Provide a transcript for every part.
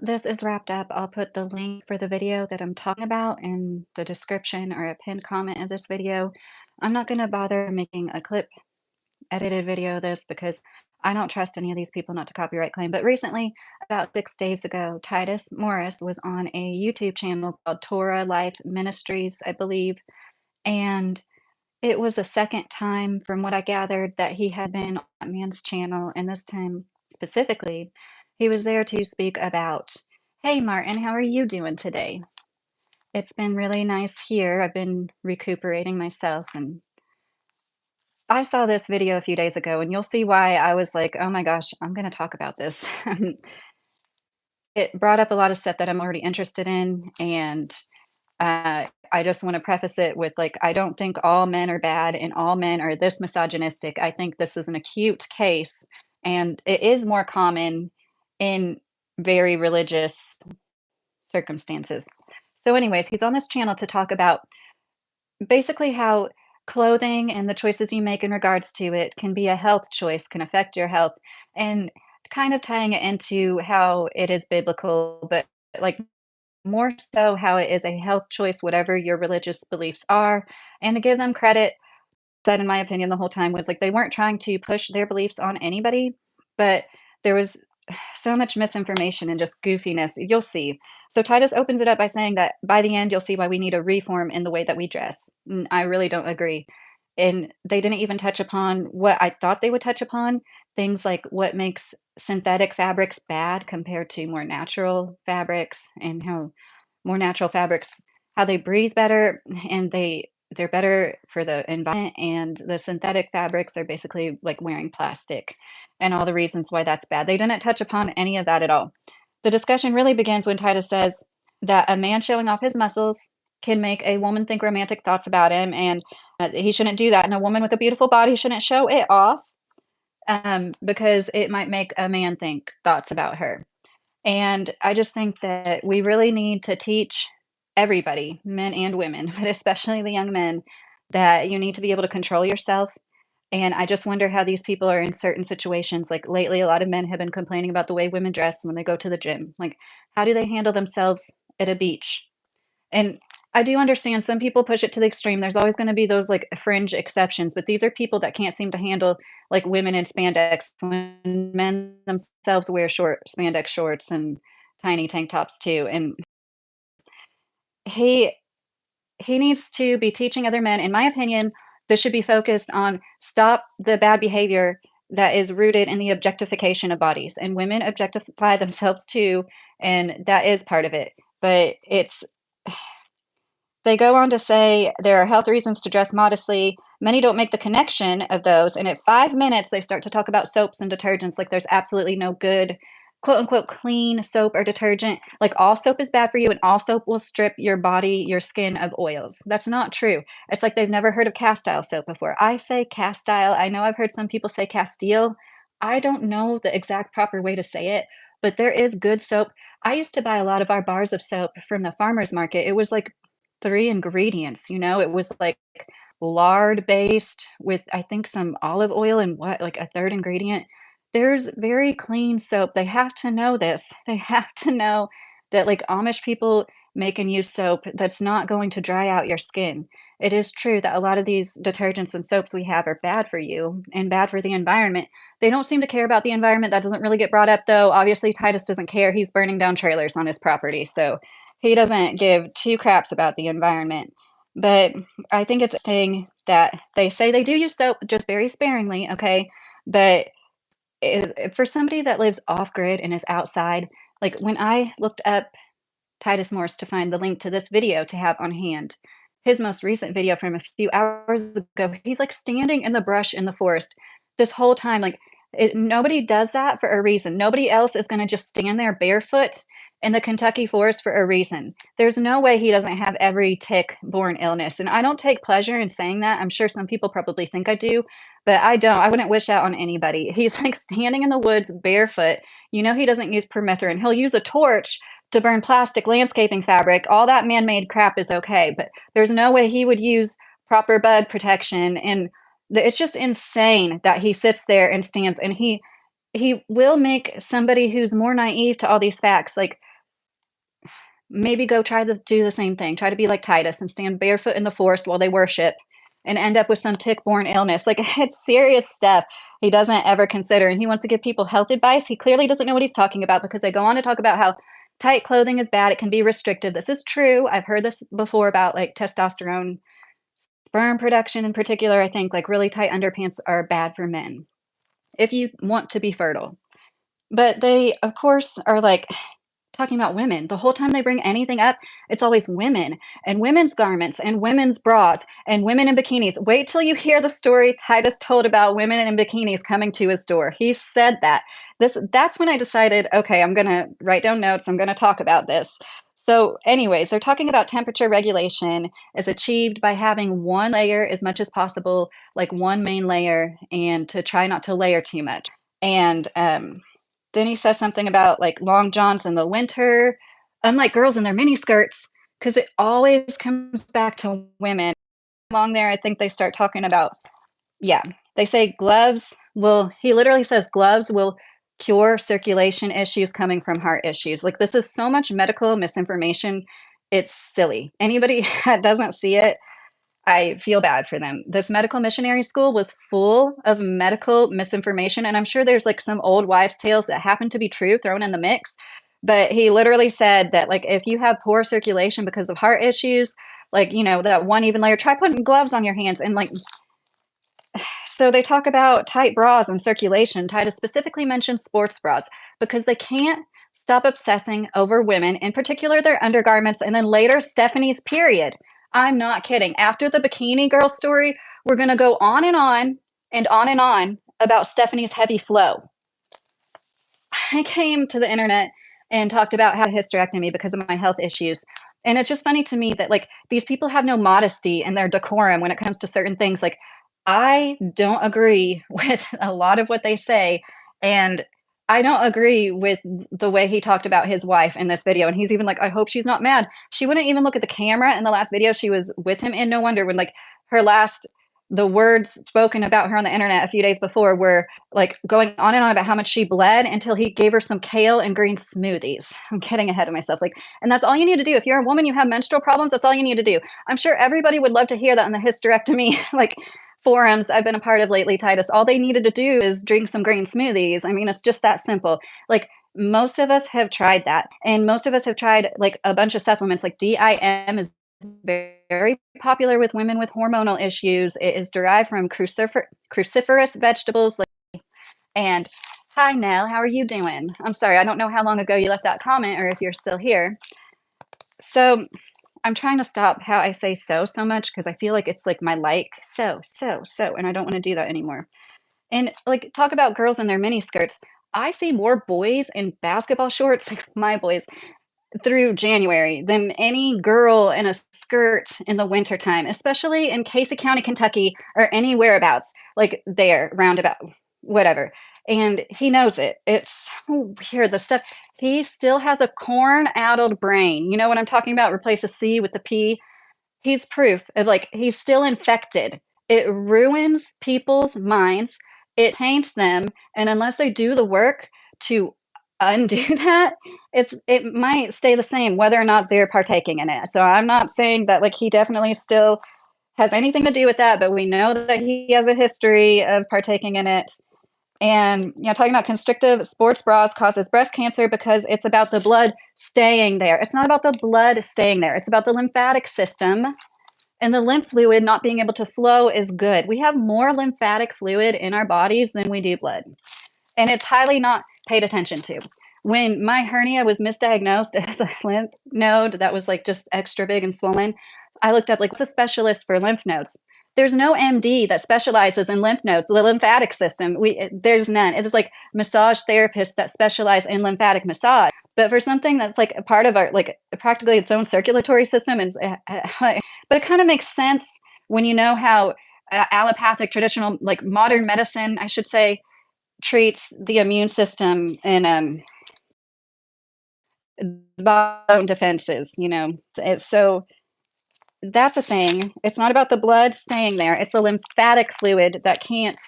this is wrapped up, I'll put the link for the video that I'm talking about in the description or a pinned comment of this video. I'm not going to bother making a clip edited video of this because I don't trust any of these people not to copyright claim. But recently, about 6 days ago, Titus Morris was on a YouTube channel called Torah Life Ministries, I believe. And it was the second time, from what I gathered, that he had been on that man's channel. And this time specifically, he was there to speak about, "Hey, Martin, how are you doing today? It's been really nice here. I've been recuperating myself." And I saw this video a few days ago, and you'll see why I was like, "Oh my gosh, I'm going to talk about this." It brought up a lot of stuff that I'm already interested in. And I just want to preface it with, like, I don't think all men are bad and all men are this misogynistic. I think this is an acute case, and it is more common in very religious circumstances. So, anyways, he's on this channel to talk about basically how clothing and the choices you make in regards to it can be a health choice, can affect your health, and kind of tying it into how it is biblical, but like more so how it is a health choice, whatever your religious beliefs are, and to give them credit. That, in my opinion, the whole time was like they weren't trying to push their beliefs on anybody, but there was so much misinformation and just goofiness. You'll see. So Titus opens it up by saying that by the end, you'll see why we need a reform in the way that we dress. I really don't agree. And they didn't even touch upon what I thought they would touch upon, things like what makes synthetic fabrics bad compared to more natural fabrics, and how more natural fabrics, how they breathe better, and they're better for the environment, and the synthetic fabrics are basically like wearing plastic, and all the reasons why that's bad. They didn't touch upon any of that at all. The discussion really begins when Titus says that a man showing off his muscles can make a woman think romantic thoughts about him, and he shouldn't do that. And a woman with a beautiful body shouldn't show it off, because it might make a man think thoughts about her. And I just think that we really need to teach everybody, men and women, but especially the young men, that you need to be able to control yourself. And I just wonder how these people are in certain situations. Like lately, a lot of men have been complaining about the way women dress when they go to the gym. Like, how do they handle themselves at a beach? And I do understand some people push it to the extreme. There's always going to be those like fringe exceptions, but these are people that can't seem to handle like women in spandex when men themselves wear short spandex shorts and tiny tank tops too. And he he needs to be teaching other men. In my opinion, this should be focused on stop the bad behavior that is rooted in the objectification of bodies. And women objectify themselves too, and that is part of it. But it's they go on to say there are health reasons to dress modestly. Many don't make the connection of those. And at 5 minutes, they start to talk about soaps and detergents like there's absolutely no good, quote unquote, clean soap or detergent. Like all soap is bad for you and all soap will strip your body, your skin of oils. That's not true. It's like they've never heard of castile soap before. I say castile. I know I've heard some people say castile. I don't know the exact proper way to say it, but there is good soap. I used to buy a lot of our bars of soap from the farmer's market. It was like 3 ingredients, it was, like, lard based with, I think, some olive oil and what, like, a 3rd ingredient. There's very clean soap. They have to know this. They have to know that, like, Amish people make and use soap that's not going to dry out your skin. It is true that a lot of these detergents and soaps we have are bad for you and bad for the environment. They don't seem to care about the environment. That doesn't really get brought up, though. Obviously, Titus doesn't care. He's burning down trailers on his property, so he doesn't give 2 craps about the environment. But I think it's saying that they say they do use soap, just very sparingly, okay? But for somebody that lives off grid and is outside, like when I looked up Titus Morse to find the link to this video to have on hand, his most recent video from a few hours ago, he's like standing in the brush in the forest this whole time. Like, nobody does that for a reason. Nobody else is going to just stand there barefoot in the Kentucky forest for a reason. There's no way he doesn't have every tick-borne illness. And I don't take pleasure in saying that. I'm sure some people probably think I do, but I don't. I wouldn't wish that on anybody. He's like standing in the woods barefoot. He doesn't use permethrin. He'll use a torch to burn plastic landscaping fabric. All that man-made crap is okay, but there's no way he would use proper bug protection. And it's just insane that he sits there and stands and he will make somebody who's more naive to all these facts, like, maybe go try to do the same thing. Try to be like Titus and stand barefoot in the forest while they worship and end up with some tick-borne illness. Like, it's serious stuff he doesn't ever consider, and he wants to give people health advice. He clearly doesn't know what he's talking about because they go on to talk about how tight clothing is bad. It can be restrictive. This is true. I've heard this before about, like, testosterone, sperm production in particular. I think, like, really tight underpants are bad for men if you want to be fertile. But they, of course, are, like, talking about women. The whole time they bring anything up, it's always women and women's garments and women's bras and women in bikinis. Wait till you hear the story Titus told about women in bikinis coming to his door. He said that. That's when I decided, okay, I'm going to write down notes. I'm going to talk about this. So, anyways, they're talking about temperature regulation is achieved by having one layer as much as possible, like one main layer, and to try not to layer too much. And then he says something about like long johns in the winter, unlike girls in their mini skirts, because it always comes back to women. Along there, I think they start talking about, yeah, they say gloves will, he literally says gloves will cure circulation issues coming from heart issues. Like, this is so much medical misinformation. It's silly. Anybody that doesn't see it, I feel bad for them. This medical missionary school was full of medical misinformation, and I'm sure there's like some old wives' tales that happen to be true thrown in the mix. But he literally said that, like, if you have poor circulation because of heart issues, like, that one even layer, try putting gloves on your hands. And like, so they talk about tight bras and circulation. Titus specifically mentioned sports bras because they can't stop obsessing over women, in particular their undergarments, and then later Stephanie's period. I'm not kidding. After the bikini girl story, we're going to go on and on and on and on about Stephanie's heavy flow. I came to the internet and talked about how to hysterectomy because of my health issues. And it's just funny to me that like these people have no modesty in their decorum when it comes to certain things. Like, I don't agree with a lot of what they say, and I don't agree with the way he talked about his wife in this video. And he's even like, I hope she's not mad. She wouldn't even look at the camera in the last video she was with him in. No wonder when like her last the words spoken about her on the internet a few days before were like going on and on about how much she bled until he gave her some kale and green smoothies. I'm getting ahead of myself. Like, and that's all you need to do. If you're a woman, you have menstrual problems, that's all you need to do. I'm sure everybody would love to hear that in the hysterectomy, like forums I've been a part of lately, Titus. All they needed to do is drink some green smoothies. I mean, it's just that simple. Like, most of us have tried that. And most of us have tried like a bunch of supplements, like DIM is very popular with women with hormonal issues. It is derived from cruciferous vegetables. And hi, Nell, how are you doing? I'm sorry, I don't know how long ago you left that comment or if you're still here. So I'm trying to stop how I say so much because I feel like it's like my so, and I don't want to do that anymore. And like, talk about girls in their mini skirts. I see more boys in basketball shorts, like my boys, through January than any girl in a skirt in the wintertime, especially in Casey County, Kentucky, or any whereabouts, like there, roundabout, whatever. And he knows it. It's so weird. The stuff, he still has a corn-addled brain. You know what I'm talking about? Replace the C with the P. He's proof of like, he's still infected. It ruins people's minds. It taints them. And unless they do the work to undo that, it might stay the same whether or not they're partaking in it. So I'm not saying that like he definitely still has anything to do with that, but we know that he has a history of partaking in it. And talking about constrictive sports bras causes breast cancer because it's about the blood staying there. It's not about the blood staying there. It's about the lymphatic system. And the lymph fluid not being able to flow is good. We have more lymphatic fluid in our bodies than we do blood. And it's highly not paid attention to. When my hernia was misdiagnosed as a lymph node that was like just extra big and swollen, I looked up like, what's a specialist for lymph nodes? There's no MD that specializes in lymph nodes, the lymphatic system. There's none. It is like massage therapists that specialize in lymphatic massage. But for something that's like a part of our, like practically its own circulatory system, but it kind of makes sense when you know how allopathic, traditional, like modern medicine, I should say, treats the immune system and bone defenses. So that's a thing. It's not about the blood staying there. It's a lymphatic fluid that can't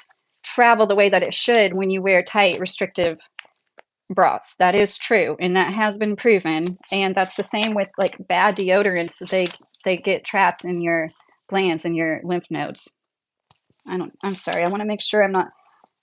travel the way that it should when you wear tight, restrictive bras. That is true, and that has been proven. And that's the same with like bad deodorants that they get trapped in your glands and your lymph nodes. I'm sorry. I want to make sure I'm not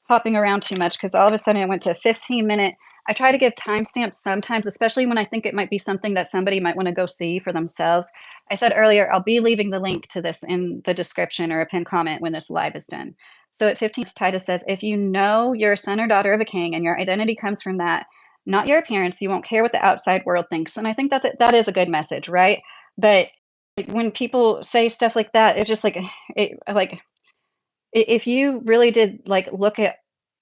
hopping around too much because all of a sudden I went to a 15-minute. I try to give timestamps sometimes, especially when I think it might be something that somebody might want to go see for themselves. I said earlier, I'll be leaving the link to this in the description or a pinned comment when this live is done. So at 15, Titus says, if you know you're a son or daughter of a king and your identity comes from that, not your appearance, you won't care what the outside world thinks. And I think that is a good message, right? But like, when people say stuff like that, it's just like, like if you really did like look at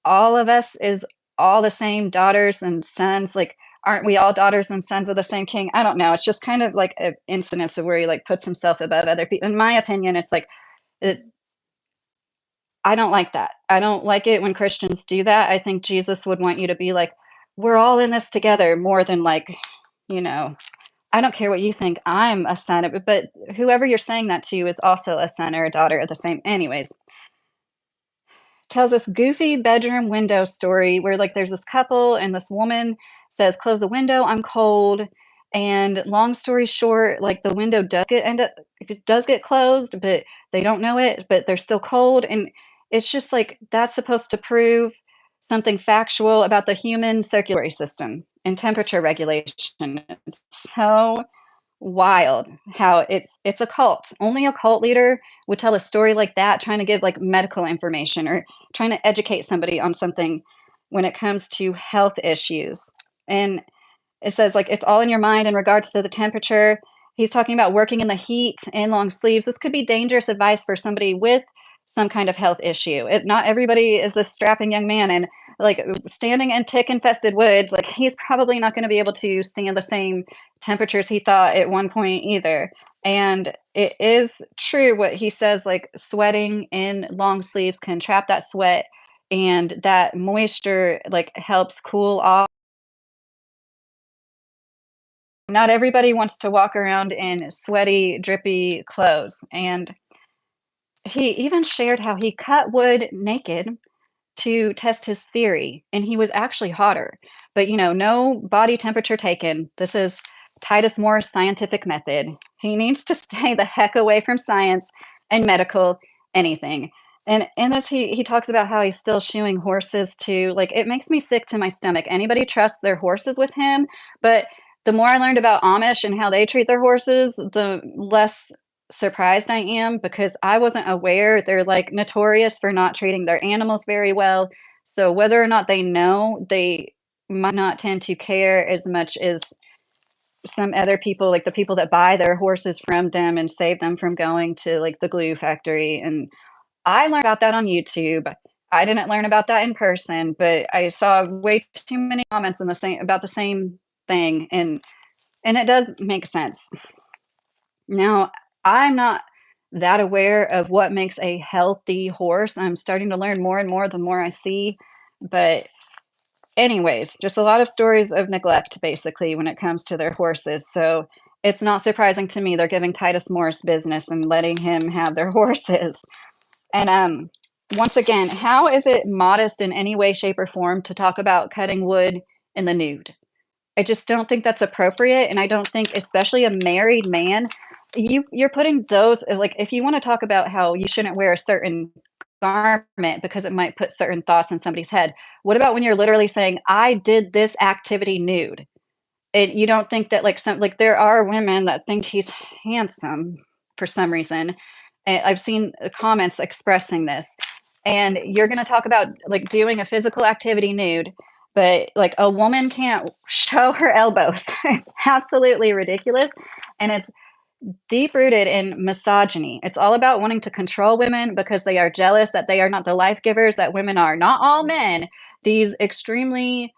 all of us as all the same daughters and sons, like aren't we all daughters and sons of the same king? I don't know. It's just kind of like an instance of where he like puts himself above other people. In my opinion, it's like it, I don't like that. I don't like it when Christians do that. I think Jesus would want you to be like, we're all in this together more than like, you know, I don't care what you think. I'm a son of it, but whoever you're saying that to is also a son or a daughter of the same. Anyways, tells this goofy bedroom window story where like there's this couple and this woman says, close the window, I'm cold. And long story short, like the window it does get closed, but they don't know it, but they're still cold. And it's just like that's supposed to prove something factual about the human circulatory system and temperature regulation. It's so wild how it's a cult. Only a cult leader would tell a story like that, trying to give like medical information or trying to educate somebody on something when it comes to health issues. And it says like it's all in your mind in regards to the temperature. He's talking about working in the heat and long sleeves. This could be dangerous advice for somebody with some kind of health issue. Not everybody is this strapping young man, and like standing in tick infested woods, like he's probably not going to be able to stand the same temperatures he thought at one point either. And it is true what he says, like sweating in long sleeves can trap that sweat, and that moisture like helps cool off. Not everybody wants to walk around in sweaty, drippy clothes. And he even shared how he cut wood naked to test his theory, and he was actually hotter. But, no body temperature taken. This is Titus Moore's scientific method. He needs to stay the heck away from science and medical anything. And in this, he talks about how he's still shoeing horses too. Like, it makes me sick to my stomach. Anybody trusts their horses with him? But the more I learned about Amish and how they treat their horses, the less surprised I am, because I wasn't aware they're like notorious for not treating their animals very well. So whether or not they know, they might not tend to care as much as some other people, like the people that buy their horses from them and save them from going to like the glue factory. And I learned about that on YouTube. I didn't learn about that in person, but I saw way too many comments in the same about the same thing, and it does make sense. Now, I'm not that aware of what makes a healthy horse. I'm starting to learn more and more the more I see. But, anyways, just a lot of stories of neglect, basically, when it comes to their horses. So, it's not surprising to me they're giving Titus Morris business and letting him have their horses. And once again, how is it modest in any way, shape, or form to talk about cutting wood in the nude? I just don't think that's appropriate, and I don't think, especially a married man, you're putting those like if you want to talk about how you shouldn't wear a certain garment because it might put certain thoughts in somebody's head. What about when you're literally saying, "I did this activity nude"? And you don't think that like there are women that think he's handsome for some reason. And I've seen comments expressing this. And you're going to talk about like doing a physical activity nude, but like a woman can't show her elbows. It's absolutely ridiculous. And it's deep rooted in misogyny. It's all about wanting to control women because they are jealous that they are not the life givers that women are. Not all men, these extremely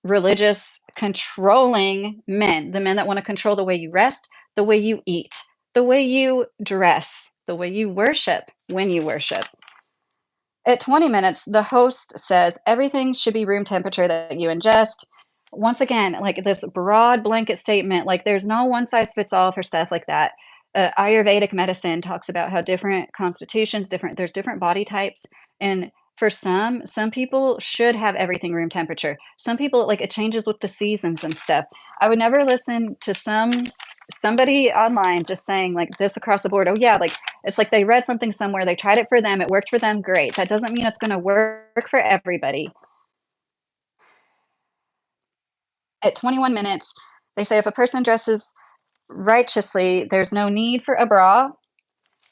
religious, controlling men, the men that want to control the way you rest, the way you eat, the way you dress, the way you worship when you worship. At 20 minutes, the host says everything should be room temperature that you ingest. Once again, like this broad blanket statement, like there's no one size fits all for stuff like that. Ayurvedic medicine talks about how different constitutions, there's different body types, and For some people should have everything room temperature. Some people, like, it changes with the seasons and stuff. I would never listen to somebody online just saying, like, this across the board, "Oh, yeah," like, it's like they read something somewhere, they tried it for them, it worked for them, great. That doesn't mean it's gonna work for everybody. At 21 minutes, they say if a person dresses righteously, there's no need for a bra.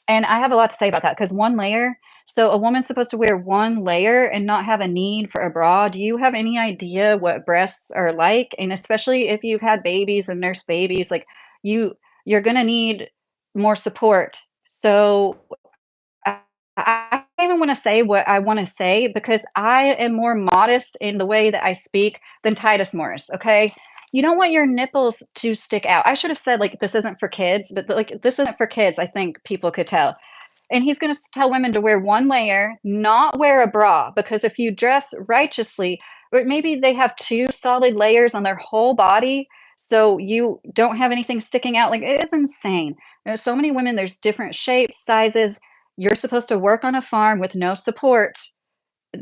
And I have a lot to say about that because one layer, so a woman's supposed to wear one layer and not have a need for a bra. Do you have any idea what breasts are like? And especially if you've had babies and nursed babies, like you you're gonna need more support. So I don't even want to say what I want to say because I am more modest in the way that I speak than Titus Morris, okay? You don't want your nipples to stick out. I should have said, like, this isn't for kids, but like, this isn't for kids. I think people could tell. And he's going to tell women to wear one layer, not wear a bra, because if you dress righteously, or maybe they have two solid layers on their whole body, so you don't have anything sticking out. Like, it is insane. There's so many women, there's different shapes, sizes. You're supposed to work on a farm with no support.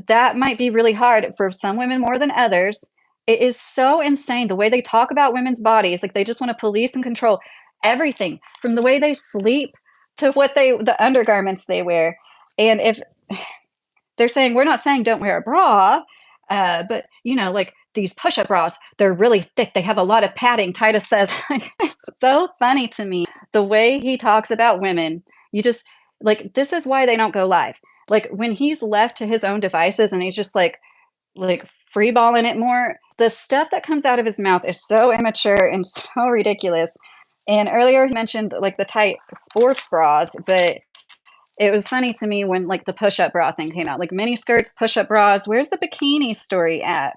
That might be really hard for some women more than others. It is so insane the way they talk about women's bodies, like, they just wanna police and control everything from the way they sleep to the undergarments they wear, and if they're saying, "We're not saying don't wear a bra," but, like, these push-up bras, they're really thick, they have a lot of padding, Titus says. It's so funny to me, the way he talks about women. You just like, this is why they don't go live. Like, when he's left to his own devices and he's just, like, free balling it more, the stuff that comes out of his mouth is so immature and so ridiculous, and earlier he mentioned, like, the tight sports bras, but it was funny to me when, like, the push-up bra thing came out, like, mini skirts, push-up bras, where's the bikini story at?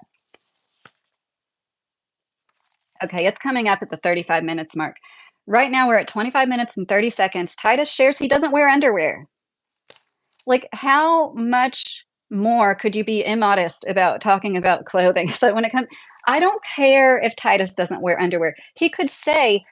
Okay, it's coming up at the 35 minutes mark. Right now, we're at 25 minutes and 30 seconds. Titus shares he doesn't wear underwear. Like, how much more could you be immodest about talking about clothing? So when it comes I don't care if Titus doesn't wear underwear. He could say,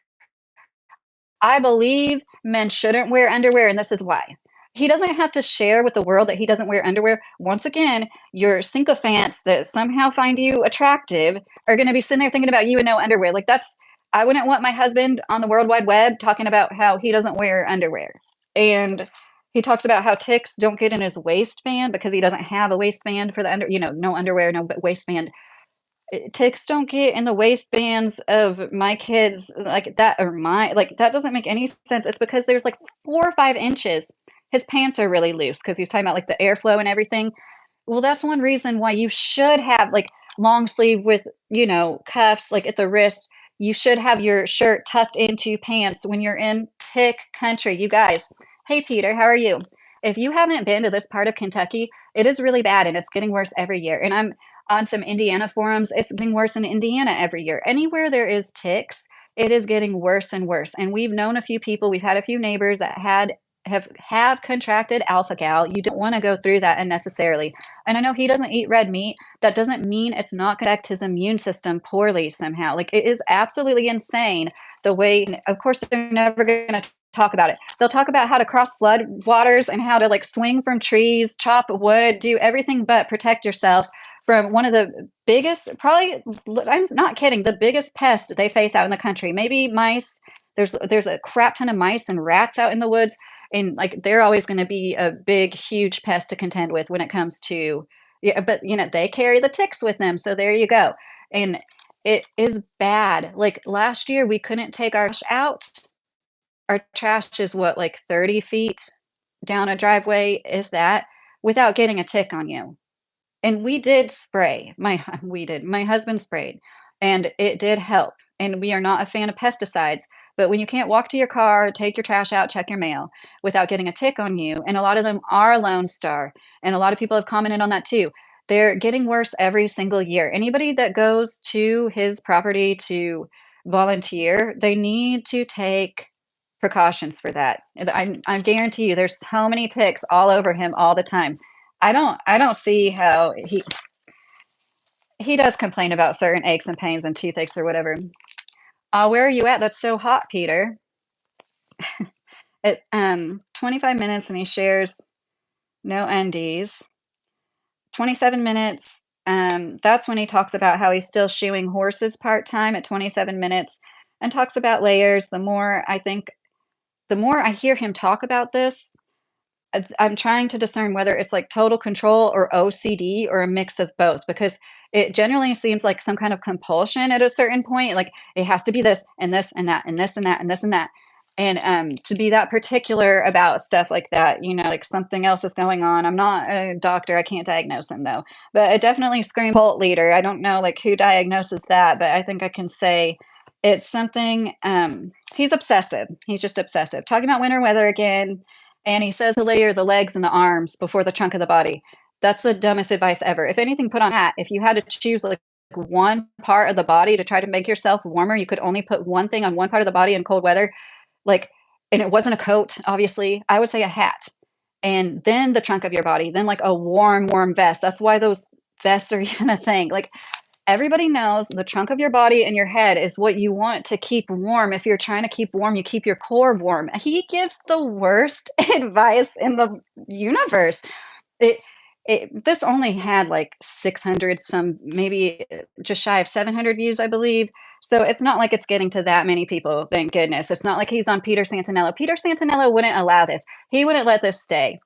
I believe men shouldn't wear underwear, and this is why. He doesn't have to share with the world that he doesn't wear underwear. Once again, your sycophants that somehow find you attractive are going to be sitting there thinking about you and no underwear. Like, I wouldn't want my husband on the World Wide Web talking about how he doesn't wear underwear. And he talks about how ticks don't get in his waistband because he doesn't have a waistband for no underwear, no waistband. Ticks don't get in the waistbands of my kids like that or my like, that doesn't make any sense. It's because there's, like, 4 or 5 inches. His pants are really loose because he's talking about, like, the airflow and everything. Well, that's one reason why you should have, like, long sleeve with, cuffs, like, at the wrist. You should have your shirt tucked into pants when you're in tick country, you guys. Hey, Peter, how are you? If you haven't been to this part of Kentucky, it is really bad, and it's getting worse every year, and I'm on some Indiana forums, it's getting worse in Indiana every year. Anywhere there is ticks, it is getting worse and worse, and we've known a few people, we've had a few neighbors that have contracted alpha gal. You don't want to go through that unnecessarily. And I know he doesn't eat red meat. That doesn't mean it's not going to affect his immune system poorly somehow. Like, it is absolutely insane the way, of course, they're never going to talk about it. They'll talk about how to cross flood waters and how to, like, swing from trees, chop wood, do everything but protect yourselves from one of the biggest, probably, I'm not kidding, the biggest pest that they face out in the country. Maybe mice. There's a crap ton of mice and rats out in the woods, and, like, they're always going to be a big huge pest to contend with when it comes to, yeah, but they carry the ticks with them, so there you go. And it is bad. Like, last year we couldn't take our trash out. Our trash is what, like, 30 feet down a driveway, is that, without getting a tick on you. And we did spray. My husband sprayed, and it did help. And we are not a fan of pesticides, but when you can't walk to your car, take your trash out, check your mail without getting a tick on you, and a lot of them are Lone Star, and a lot of people have commented on that too. They're getting worse every single year. Anybody that goes to his property to volunteer, they need to take precautions for that. And I guarantee you there's so many ticks all over him all the time. I don't see how he does complain about certain aches and pains and toothaches or whatever. Where are you at? That's so hot, Peter. At 25 minutes and he shares no undies. 27 minutes. That's when he talks about how he's still shoeing horses part-time at 27 minutes and talks about layers. The more I hear him talk about this, I'm trying to discern whether it's like total control or OCD or a mix of both because it generally seems like some kind of compulsion at a certain point. Like it has to be this and this and that and this and that and this and that. And to be that particular about stuff like that, like something else is going on. I'm not a doctor. I can't diagnose him though. But it definitely screams cult leader. I don't know like who diagnoses that, but I think I can say it's something. He's obsessive. He's just obsessive. Talking about winter weather again and he says to layer the legs and the arms before the trunk of the body. That's the dumbest advice ever. If anything, put on a hat. If you had to choose like one part of the body to try to make yourself warmer, you could only put one thing on one part of the body in cold weather. Like, and it wasn't a coat, obviously. I would say a hat. And then the trunk of your body, then like a warm, warm vest. That's why those vests are even a thing. Like everybody knows the trunk of your body and your head is what you want to keep warm. If you're trying to keep warm, you keep your core warm. He gives the worst advice in the universe. It this only had like 600 some maybe just shy of 700 views, I believe. So it's not like it's getting to that many people, thank goodness. It's not like he's on Peter Santinello. Peter Santinello wouldn't allow this. He wouldn't let this stay.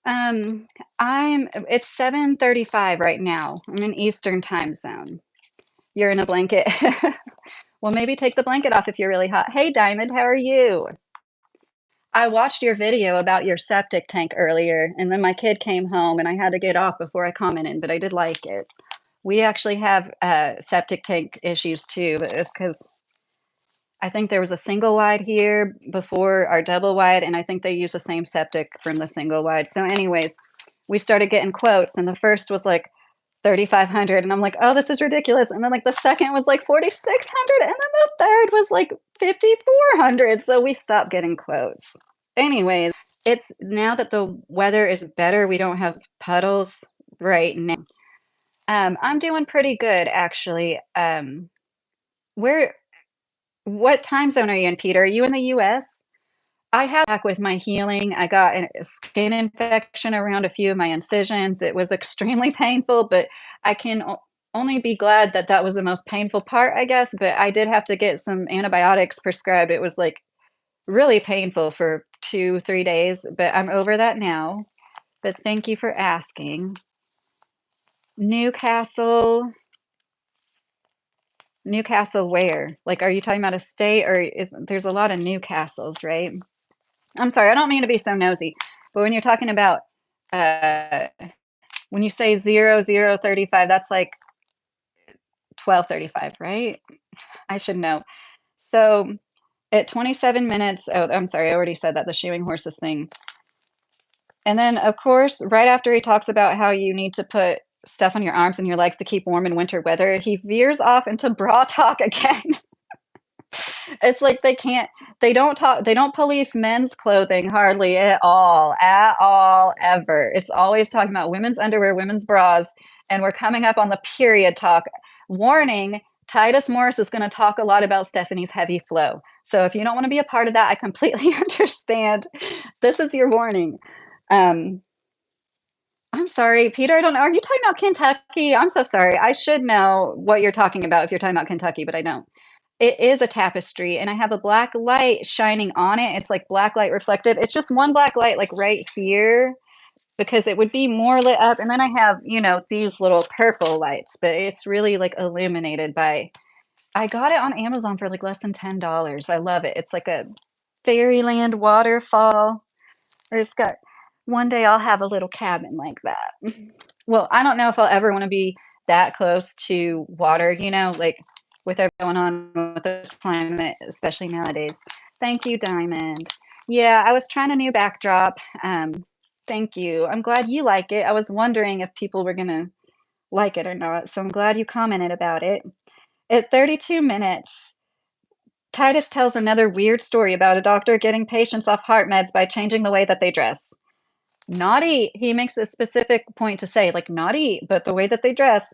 It's 7:35 right now. I'm in Eastern time zone. You're in a blanket. Well, maybe take the blanket off if you're really hot. Hey, Diamond, how are you? I watched your video about your septic tank earlier, and then my kid came home and I had to get off before I commented, but I did like it. We actually have septic tank issues too, but it's because I think there was a single wide here before our double wide, and I think they use the same septic from the single wide. So, anyways, we started getting quotes, and the first was like 3,500, and I'm like, oh, this is ridiculous. And then like the second was like 4,600, and then the third was like 5,400. So we stopped getting quotes. Anyways, it's now that the weather is better, we don't have puddles right now. I'm doing pretty good actually. Where what time zone are you in, Peter? Are you in the US? I had back with my healing. I got a skin infection around a few of my incisions. It was extremely painful, but I can only be glad that that was the most painful part, I guess. But I did have to get some antibiotics prescribed. It was like really painful for 2, 3 days, but I'm over that now. But thank you for asking. Newcastle, Newcastle, where? Like, are you talking about a state or there's a lot of Newcastles, right? I'm sorry, I don't mean to be so nosy, but when you're talking about uh, when you say 0035, that's like 12:35, right? I should know. So at 27 minutes, oh, I'm sorry, I already said that the shoeing horses thing. And then, of course, right after he talks about how you need to put stuff on your arms and your legs to keep warm in winter weather, he veers off into bra talk again. It's like they don't police men's clothing hardly at all, ever. It's always talking about women's underwear, women's bras, and we're coming up on the period talk. Warning, Titus Morris is going to talk a lot about Stephanie's heavy flow. So if you don't want to be a part of that, I completely understand. This is your warning. Um, I'm sorry, Peter. I don't know. Are you talking about Kentucky? I'm so sorry. I should know what you're talking about if you're talking about Kentucky, but I don't. It is a tapestry, and I have a black light shining on it. It's like black light reflected. It's just one black light, like right here, because it would be more lit up. And then I have, these little purple lights, but it's really like illuminated by. I got it on Amazon for like less than $10. I love it. It's like a fairyland waterfall. Or it's got one day I'll have a little cabin like that. Well, I don't know if I'll ever want to be that close to water, like with everything going on with the climate, especially nowadays. Thank you, Diamond. Yeah, I was trying a new backdrop. Thank you. I'm glad you like it. I was wondering if people were gonna like it or not, so I'm glad you commented about it. At 32 minutes, Titus tells another weird story about a doctor getting patients off heart meds by changing the way that they dress. Naughty, he makes a specific point to say, like, naughty, but the way that they dress.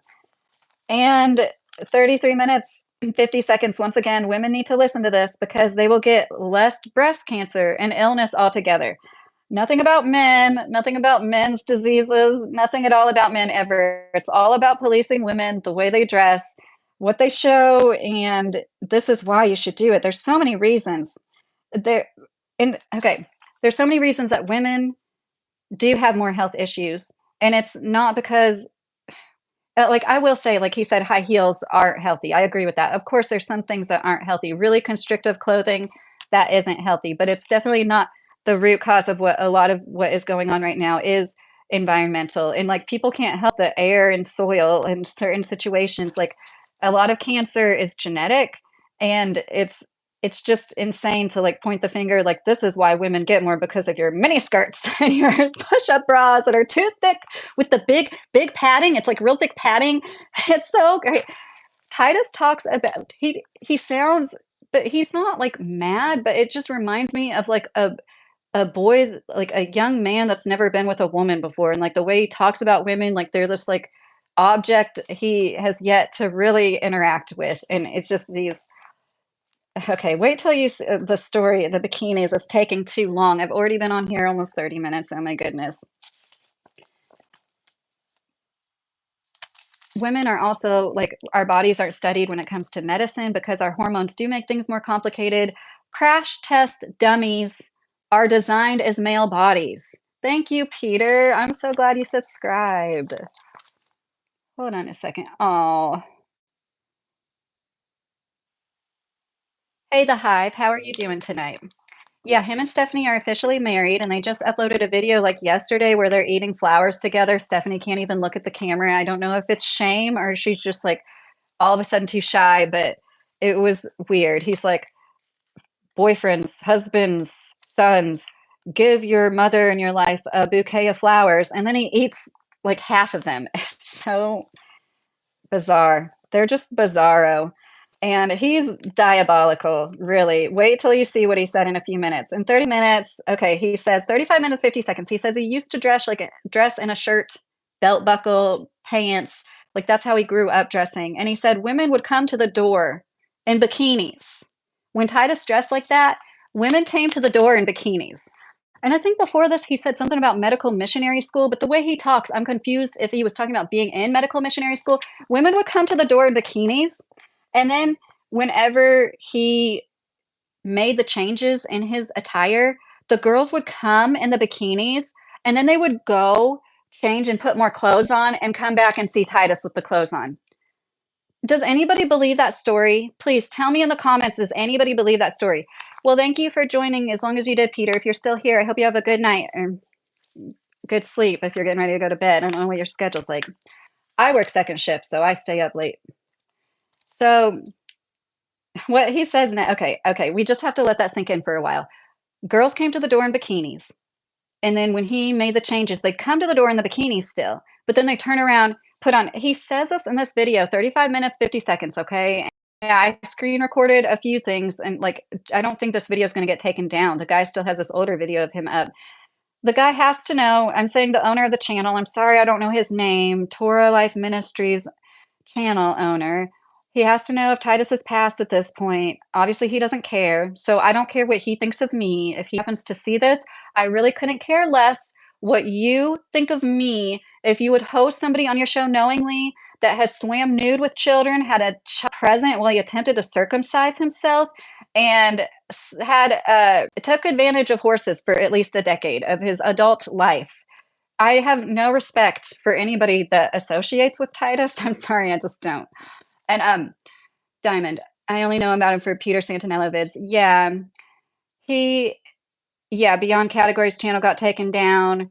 And 33 minutes and 50 seconds, once again, women need to listen to this because they will get less breast cancer and illness altogether. Nothing about men, nothing about men's diseases, nothing at all about men ever. It's all about policing women, the way they dress, what they show, and this is why you should do it. There's so many reasons. There and okay, there's so many reasons that women do have more health issues, and it's not because like, I will say, like he said, high heels are healthy. I agree with that. Of course, there's some things that aren't healthy. Really constrictive clothing, that isn't healthy, but it's definitely not the root cause of what a lot of what is going on right now is environmental. And like people can't help the air and soil in certain situations. Like a lot of cancer is genetic and it's just insane to like point the finger like this is why women get more because of your mini skirts and your push-up bras that are too thick with the big padding. It's like real thick padding. It's so great. Titus talks about he sounds but he's not like mad, but it just reminds me of like a boy like a young man that's never been with a woman before and like the way he talks about women like they're this like object he has yet to really interact with and it's just these okay, wait till you the story the bikinis is taking too long. I've already been on here almost 30 minutes. Oh my goodness. Women are also like our bodies are studied when it comes to medicine because our hormones do make things more complicated. Crash test dummies are designed as male bodies. Thank you, Peter. I'm so glad you subscribed. Hold on a second. Oh, hey, the Hive. How are you doing tonight? Yeah, him and Stephanie are officially married, and they just uploaded a video like yesterday where they're eating flowers together. Stephanie can't even look at the camera. I don't know if it's shame or she's just like all of a sudden too shy, but it was weird. He's like, boyfriends, husbands, sons, give your mother in your life a bouquet of flowers. And then he eats like half of them. It's so bizarre. They're just bizarro. And he's diabolical, really. Wait till you see what he said in a few minutes. In 30 minutes, okay, he says 35 minutes, 50 seconds. He says he used to dress like a dress in a shirt, belt buckle, pants. Like that's how he grew up dressing. And he said women would come to the door in bikinis. When Titus dressed like that, women came to the door in bikinis. And I think before this, he said something about medical missionary school, but the way he talks, I'm confused if he was talking about being in medical missionary school. Women would come to the door in bikinis. And then whenever he made the changes in his attire, the girls would come in the bikinis and then they would go change and put more clothes on and come back and see Titus with the clothes on. Does anybody believe that story? Please tell me in the comments, does anybody believe that story? Well, thank you for joining as long as you did, Peter. If you're still here, I hope you have a good night or good sleep if you're getting ready to go to bed. I don't know what your schedule's like. I work second shift, so I stay up late. So what he says now, okay, we just have to let that sink in for a while. Girls came to the door in bikinis. And then when he made the changes, they come to the door in the bikinis still, but then they turn around, put on, he says this in this video, 35 minutes, 50 seconds, okay? Yeah, I screen recorded a few things and like, I don't think this video is going to get taken down. The guy still has this older video of him up. The guy has to know, I'm saying the owner of the channel, I'm sorry I don't know his name, Torah Life Ministries channel owner. He has to know if Titus has passed at this point. Obviously, he doesn't care. So I don't care what he thinks of me. If he happens to see this, I really couldn't care less what you think of me if you would host somebody on your show knowingly that has swam nude with children, had a child present while he attempted to circumcise himself, and took advantage of horses for at least a decade of his adult life. I have no respect for anybody that associates with Titus. I'm sorry, I just don't. And Diamond, I only know about him for Peter Santinello vids. Yeah, he, yeah, Beyond Categories channel got taken down.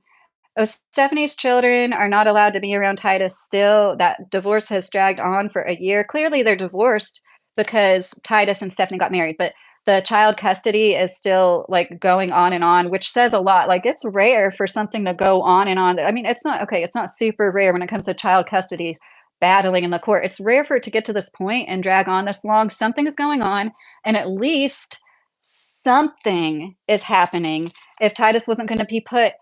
Oh, Stephanie's children are not allowed to be around Titus still. That divorce has dragged on for a year. Clearly, they're divorced because Titus and Stephanie got married, but the child custody is still like going on, which says a lot. Like it's rare for something to go on and on. I mean, it's not okay. It's not super rare when it comes to child custody battling in the court. It's rare for it to get to this point and drag on this long. Something is going on, and at least something is happening. If Titus wasn't going to be put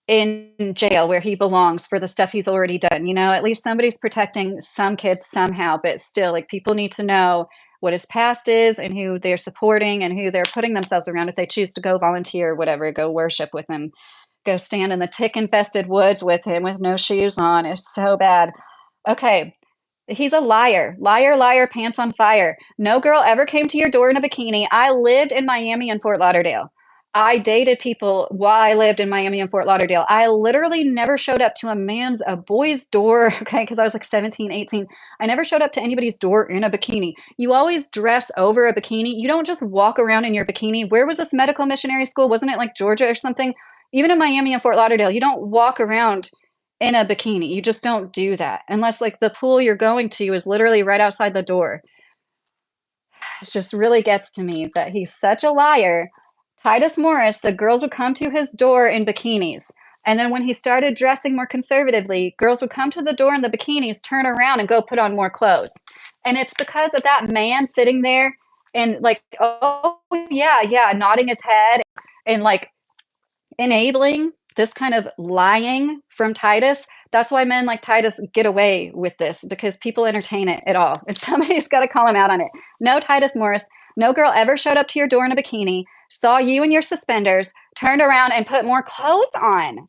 in jail where he belongs for the stuff he's already done, you know, at least somebody's protecting some kids somehow, but still, like, people need to know what his past is and who they're supporting and who they're putting themselves around if they choose to go volunteer or whatever, go worship with him. go stand in the tick-infested woods with him with no shoes on. It's so bad. Okay, he's a liar. Liar, liar, pants on fire. No girl ever came to your door in a bikini. I lived in Miami and Fort Lauderdale. I dated people while I lived in Miami and Fort Lauderdale. I literally never showed up to a boy's door, okay, because I was like 17, 18. I never showed up to anybody's door in a bikini. You always dress over a bikini. You don't just walk around in your bikini. Where was this medical missionary school? Wasn't it like Georgia or something? Even in Miami and Fort Lauderdale, you don't walk around in a bikini. You just don't do that unless like the pool you're going to is literally right outside the door. It just really gets to me that he's such a liar. Titus Morris, the girls would come to his door in bikinis. And then when he started dressing more conservatively, girls would come to the door in the bikinis, turn around, and go put on more clothes. And it's because of that man sitting there and like, oh, yeah, yeah, nodding his head and like enabling this kind of lying from Titus. That's why men like Titus get away with this because people entertain it at all. And somebody's got to call him out on it. No, Titus Morris, no girl ever showed up to your door in a bikini, saw you in your suspenders, turned around and put more clothes on.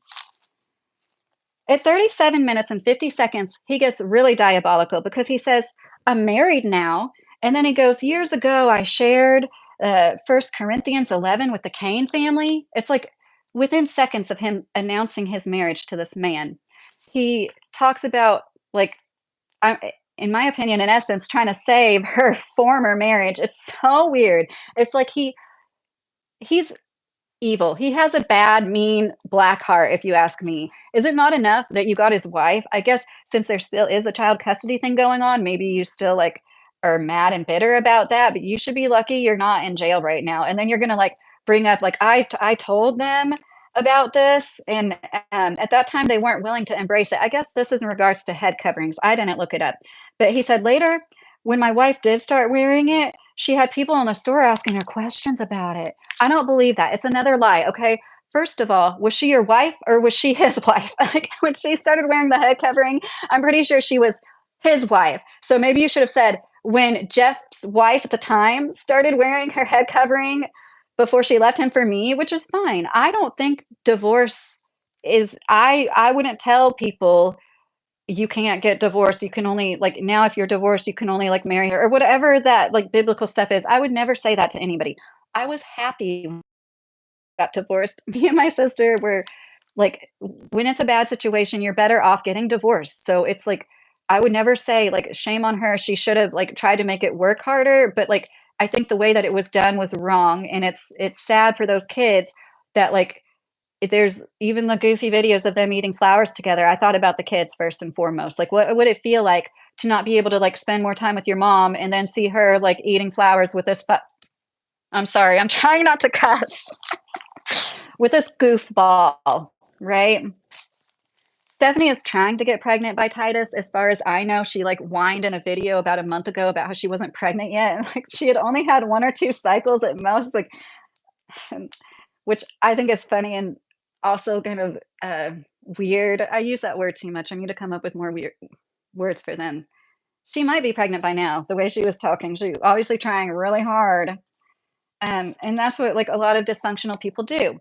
At 37 minutes and 50 seconds, he gets really diabolical because he says, I'm married now. And then he goes, years ago, I shared 1 Corinthians 11 with the Cain family. It's like within seconds of him announcing his marriage to this man, he talks about, like, in my opinion, in essence, trying to save her former marriage. It's so weird. It's like he's evil. He has a bad, mean, black heart, if you ask me. Is it not enough that you got his wife? I guess since there still is a child custody thing going on, maybe you still like are mad and bitter about that, but you should be lucky you're not in jail right now. And then you're gonna like bring up like I told them about this, and at that time they weren't willing to embrace it. I guess this is in regards to head coverings. I didn't look it up, but he said later when my wife did start wearing it, she had people in the store asking her questions about it. I don't believe that. It's another lie, okay? First of all, was she your wife or was she his wife? Like when she started wearing the head covering, I'm pretty sure she was his wife. So maybe you should have said when Jeff's wife at the time started wearing her head covering before she left him for me, which is fine. I don't think divorce is I wouldn't tell people you can't get divorced. You can only like now if you're divorced, you can only like marry her or whatever that like biblical stuff is. I would never say that to anybody. I was happy when I got divorced. Me and my sister were like, when it's a bad situation, you're better off getting divorced. So it's like, I would never say like shame on her. She should have like tried to make it work harder. But like, I think the way that it was done was wrong. And it's sad for those kids that like there's even the goofy videos of them eating flowers together. I thought about the kids first and foremost. Like, what would it feel like to not be able to like spend more time with your mom and then see her like eating flowers with this? I'm sorry, I'm trying not to cuss with this goofball, right? Stephanie is trying to get pregnant by Titus. As far as I know, she like whined in a video about a month ago about how she wasn't pregnant yet. And like she had only had 1 or 2 cycles at most. Like, which I think is funny and also kind of weird. I use that word too much. I need to come up with more weird words for them. She might be pregnant by now, the way she was talking. She obviously trying really hard. And that's what like a lot of dysfunctional people do.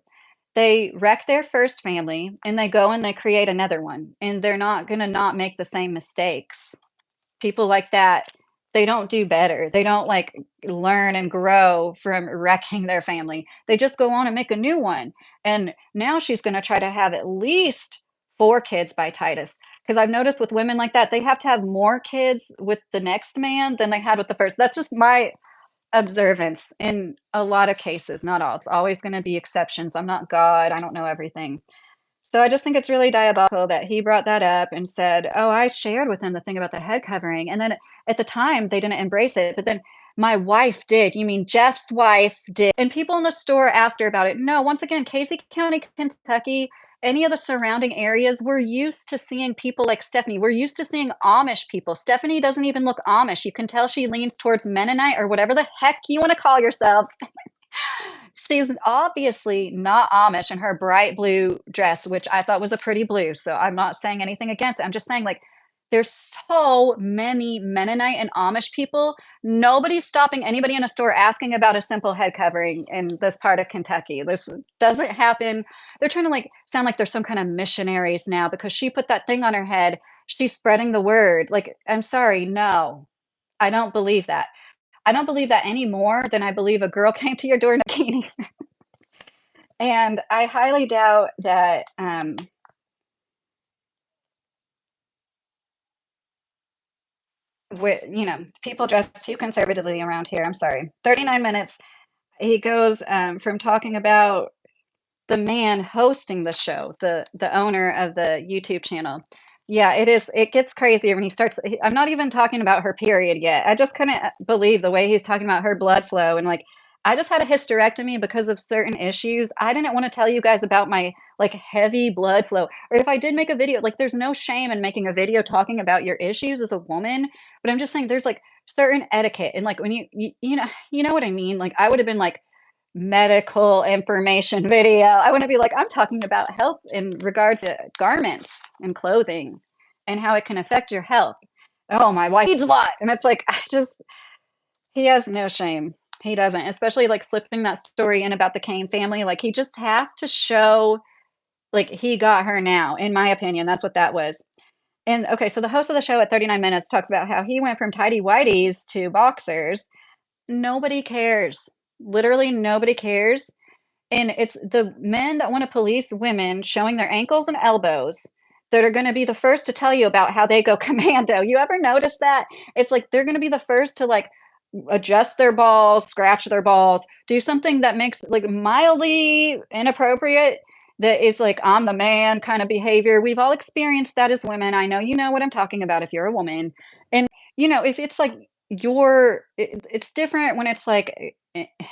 They wreck their first family and they go and they create another one. And they're not gonna not make the same mistakes. People like that, they don't do better. They don't like learn and grow from wrecking their family. They just go on and make a new one. And now she's going to try to have at least 4 kids by Titus. Because I've noticed with women like that, they have to have more kids with the next man than they had with the first. That's just my observance in a lot of cases, not all. It's always going to be exceptions. I'm not God. I don't know everything. So I just think it's really diabolical that he brought that up and said, "Oh, I shared with him the thing about the head covering." And then at the time, they didn't embrace it, but then my wife did. You mean Jeff's wife did? And people in the store asked her about it. No, once again, Casey County, Kentucky, any of the surrounding areas, we're used to seeing people like Stephanie. We're used to seeing Amish people. Stephanie doesn't even look Amish. You can tell she leans towards Mennonite or whatever the heck you want to call yourselves. She's obviously not Amish in her bright blue dress, which I thought was a pretty blue. So I'm not saying anything against it. I'm just saying, like, There's so many Mennonite and Amish people. Nobody's stopping anybody in a store asking about a simple head covering in this part of Kentucky. This doesn't happen. They're trying to like sound like they're some kind of missionaries now because she put that thing on her head. She's spreading the word. Like, I'm sorry, no, I don't believe that. I don't believe that any more than I believe a girl came to your door in a bikini. And I highly doubt that people dress too conservatively around here. I'm sorry. 39 minutes. He goes from talking about the man hosting the show, the owner of the YouTube channel. Yeah, it is. It gets crazier when he starts. I'm not even talking about her period yet. I just couldn't believe the way he's talking about her blood flow and like. I just had a hysterectomy because of certain issues. I didn't want to tell you guys about my like heavy blood flow. Or if I did make a video, like there's no shame in making a video talking about your issues as a woman. But I'm just saying there's like certain etiquette and like when you know what I mean. Like I would have been like medical information video. I want to be like, I'm talking about health in regards to garments and clothing and how it can affect your health. Oh, my wife needs a lot. And it's like, he has no shame. He doesn't, especially like slipping that story in about the Kane family. Like, he just has to show, like, he got her now, in my opinion. That's what that was. And okay, so the host of the show at 39 Minutes talks about how he went from tidy whities to boxers. Nobody cares. Literally, nobody cares. And it's the men that want to police women showing their ankles and elbows that are going to be the first to tell you about how they go commando. You ever notice that? It's like they're going to be the first to like adjust their balls, scratch their balls, do something that makes like mildly inappropriate that is like I'm the man kind of behavior. We've all experienced that as women. I know you know what I'm talking about if you're a woman. And if it's like it's different when it's like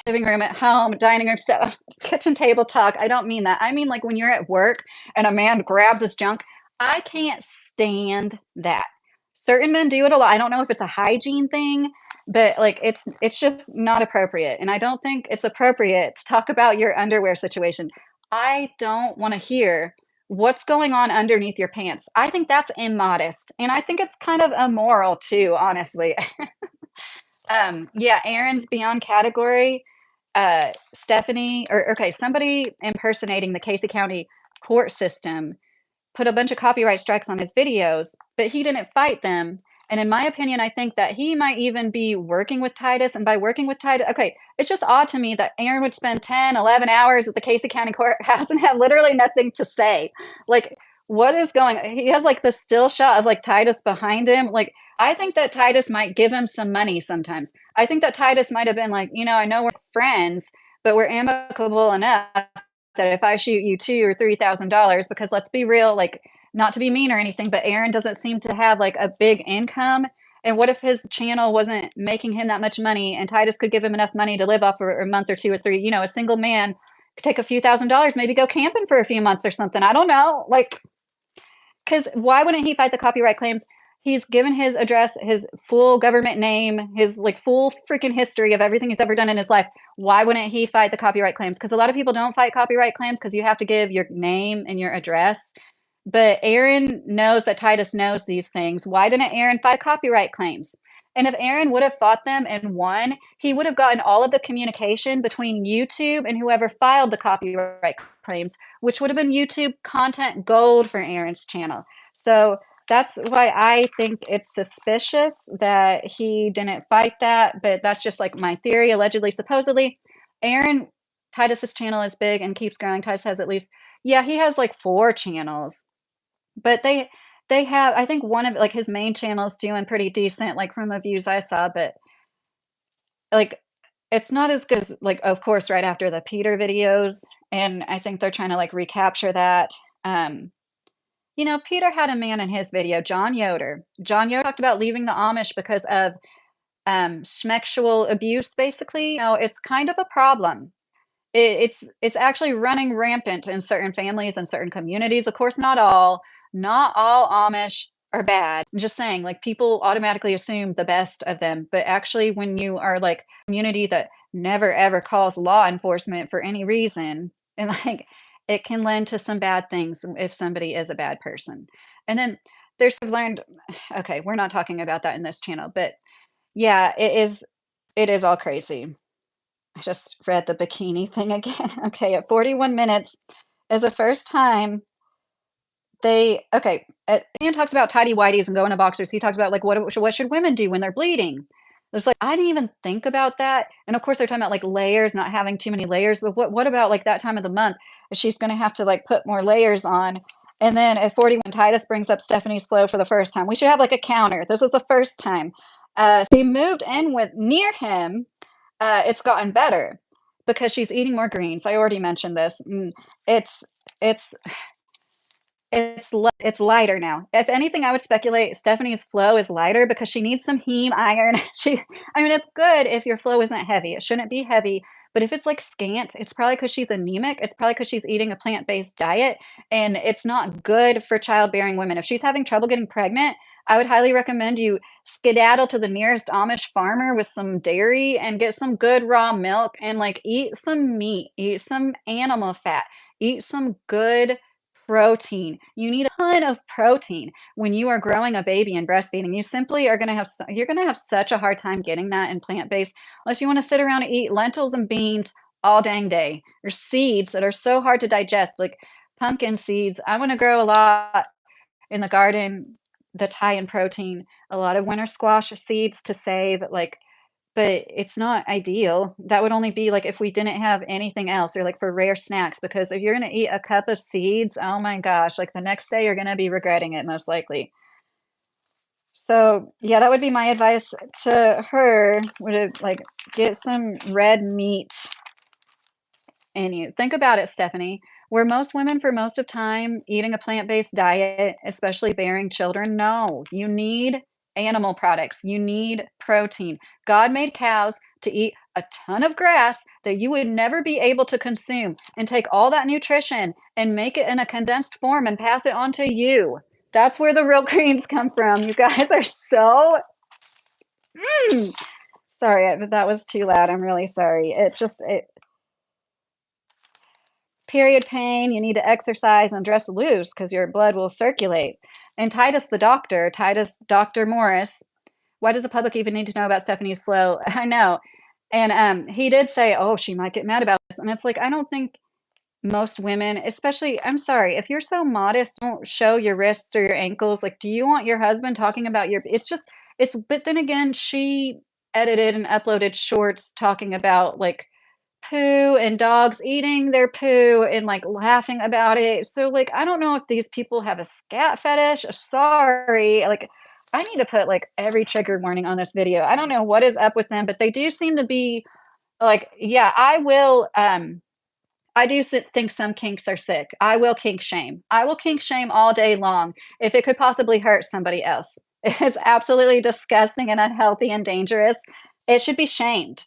living room at home, dining room stuff, kitchen table talk. I don't mean that. I mean like when you're at work and a man grabs his junk. I can't stand that. Certain men do it a lot. I don't know if it's a hygiene thing, but like it's just not appropriate. And I don't think it's appropriate to talk about your underwear situation. I don't want to hear what's going on underneath your pants. I think that's immodest. And I think it's kind of immoral too, honestly. Yeah, Aaron's beyond category. Stephanie, or okay, somebody impersonating the Casey County court system put a bunch of copyright strikes on his videos, but he didn't fight them. And in my opinion, I think that he might even be working with Titus. And by working with Titus, okay, it's just odd to me that Aaron would spend 10, 11 hours at the Casey County courthouse and have literally nothing to say. Like, what is going on? He has like the still shot of like Titus behind him. Like, I think that Titus might give him some money sometimes. I think that Titus might have been like, I know we're friends, but we're amicable enough that if I shoot you $2,000 or $3,000, because let's be real, like not to be mean or anything, but Aaron doesn't seem to have like a big income. And what if his channel wasn't making him that much money and Titus could give him enough money to live off for a month or two or three? A single man could take a few $1,000s, maybe go camping for a few months or something. I don't know. Like, because why wouldn't he fight the copyright claims? He's given his address, his full government name, his like full freaking history of everything he's ever done in his life. Why wouldn't he fight the copyright claims? Because a lot of people don't fight copyright claims because you have to give your name and your address. But Aaron knows that Titus knows these things. Why didn't Aaron fight copyright claims? And if Aaron would have fought them and won, he would have gotten all of the communication between YouTube and whoever filed the copyright claims, which would have been YouTube content gold for Aaron's channel. So that's why I think it's suspicious that he didn't fight that. But that's just like my theory, allegedly, supposedly. Aaron, Titus's channel is big and keeps growing. Titus has at least, yeah, he has like 4 channels. But they have, I think one of like his main channels doing pretty decent, like from the views I saw, but like it's not as good as like of course right after the Peter videos. And I think they're trying to like recapture that. Um, Peter had a man in his video, John Yoder. John Yoder talked about leaving the Amish because of sexual abuse, basically. It's kind of a problem. It's actually running rampant in certain families and certain communities. Of course, not all Amish are bad. I'm just saying, like people automatically assume the best of them, but actually, when you are like a community that never ever calls law enforcement for any reason, and like it can lend to some bad things if somebody is a bad person. And then there's I've learned okay, we're not talking about that in this channel, but yeah, it is all crazy. I just read the bikini thing again. Okay, at 41 minutes is the first time Ian talks about tidy whities and going to boxers. He talks about like what should women do when they're bleeding? It's like I didn't even think about that. And of course they're talking about like layers, not having too many layers. But what about like that time of the month? She's gonna have to like put more layers on. And then at 41, Titus brings up Stephanie's flow for the first time. We should have like a counter. This is the first time. She moved in with near him. It's gotten better because she's eating more greens. I already mentioned this. It's it's it's lighter now. If anything, I would speculate Stephanie's flow is lighter because she needs some heme, iron. I mean, it's good if your flow isn't heavy. It shouldn't be heavy, but if it's like scant, it's probably because she's anemic. It's probably because she's eating a plant-based diet, and it's not good for childbearing women. If she's having trouble getting pregnant, I would highly recommend you skedaddle to the nearest Amish farmer with some dairy and get some good raw milk and like eat some meat, eat some animal fat, eat some good protein. You need a ton of protein when you are growing a baby and breastfeeding. You simply are going to have you're going to have such a hard time getting that in plant-based unless you want to sit around and eat lentils and beans all dang day or seeds that are so hard to digest like pumpkin seeds. I want to grow a lot in the garden that's high in protein, a lot of winter squash seeds to save like but it's not ideal. That would only be, like, if we didn't have anything else or, like, for rare snacks, because if you're gonna eat a cup of seeds, oh my gosh, like, the next day you're gonna be regretting it most likely. So, yeah, that would be my advice to her, would, like, get some red meat in you. Think about it, Stephanie. Were most women for most of time eating a plant-based diet, especially bearing children? No. You need animal products. You need protein. God made cows to eat a ton of grass that you would never be able to consume and take all that nutrition and make it in a condensed form and pass it on to you. That's where the real greens come from. You guys are so sorry, that was too loud. I'm really sorry. It's just period pain, you need to exercise and dress loose because your blood will circulate. And Titus, the doctor, Titus, Dr. Morris, why does the public even need to know about Stephanie's flow? I know. And he did say, oh, she might get mad about this. And it's like, I don't think most women, especially, I'm sorry, if you're so modest, don't show your wrists or your ankles. Like, do you want your husband talking about your, it's just, but then again, she edited and uploaded shorts talking about like poo and dogs eating their poo and like laughing about it. So like I don't know if these people have a scat fetish. Sorry. Like I need to put like every trigger warning on this video. I don't know what is up with them, but they do seem to be like, yeah, I do think some kinks are sick. I will kink shame. I will kink shame all day long if it could possibly hurt somebody else. It's absolutely disgusting and unhealthy and dangerous. It should be shamed.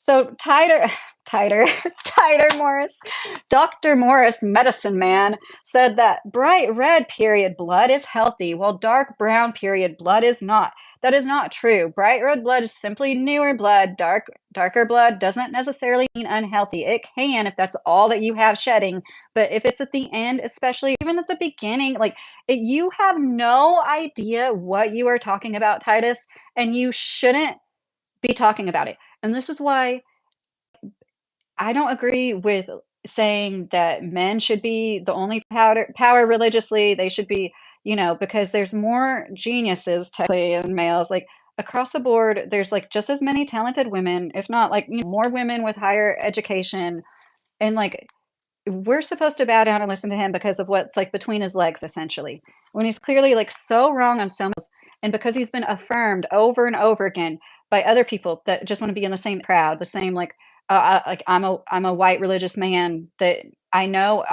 So Tighter, Tighter Morris, Dr. Morris, medicine man, said that bright red period blood is healthy, while dark brown period blood is not. That is not true. Bright red blood is simply newer blood. Darker blood doesn't necessarily mean unhealthy. It can if that's all that you have shedding, but if it's at the end, especially even at the beginning, like you have no idea what you are talking about, Titus, and you shouldn't be talking about it. And this is why I don't agree with saying that men should be the only power religiously. They should be, because there's more geniuses technically than males. Like across the board, there's like just as many talented women, if not like more women with higher education. And like we're supposed to bow down and listen to him because of what's like between his legs, essentially. When he's clearly like so wrong on so much, and because he's been affirmed over and over again by other people that just want to be in the same crowd, the same like I'm a white religious man that I know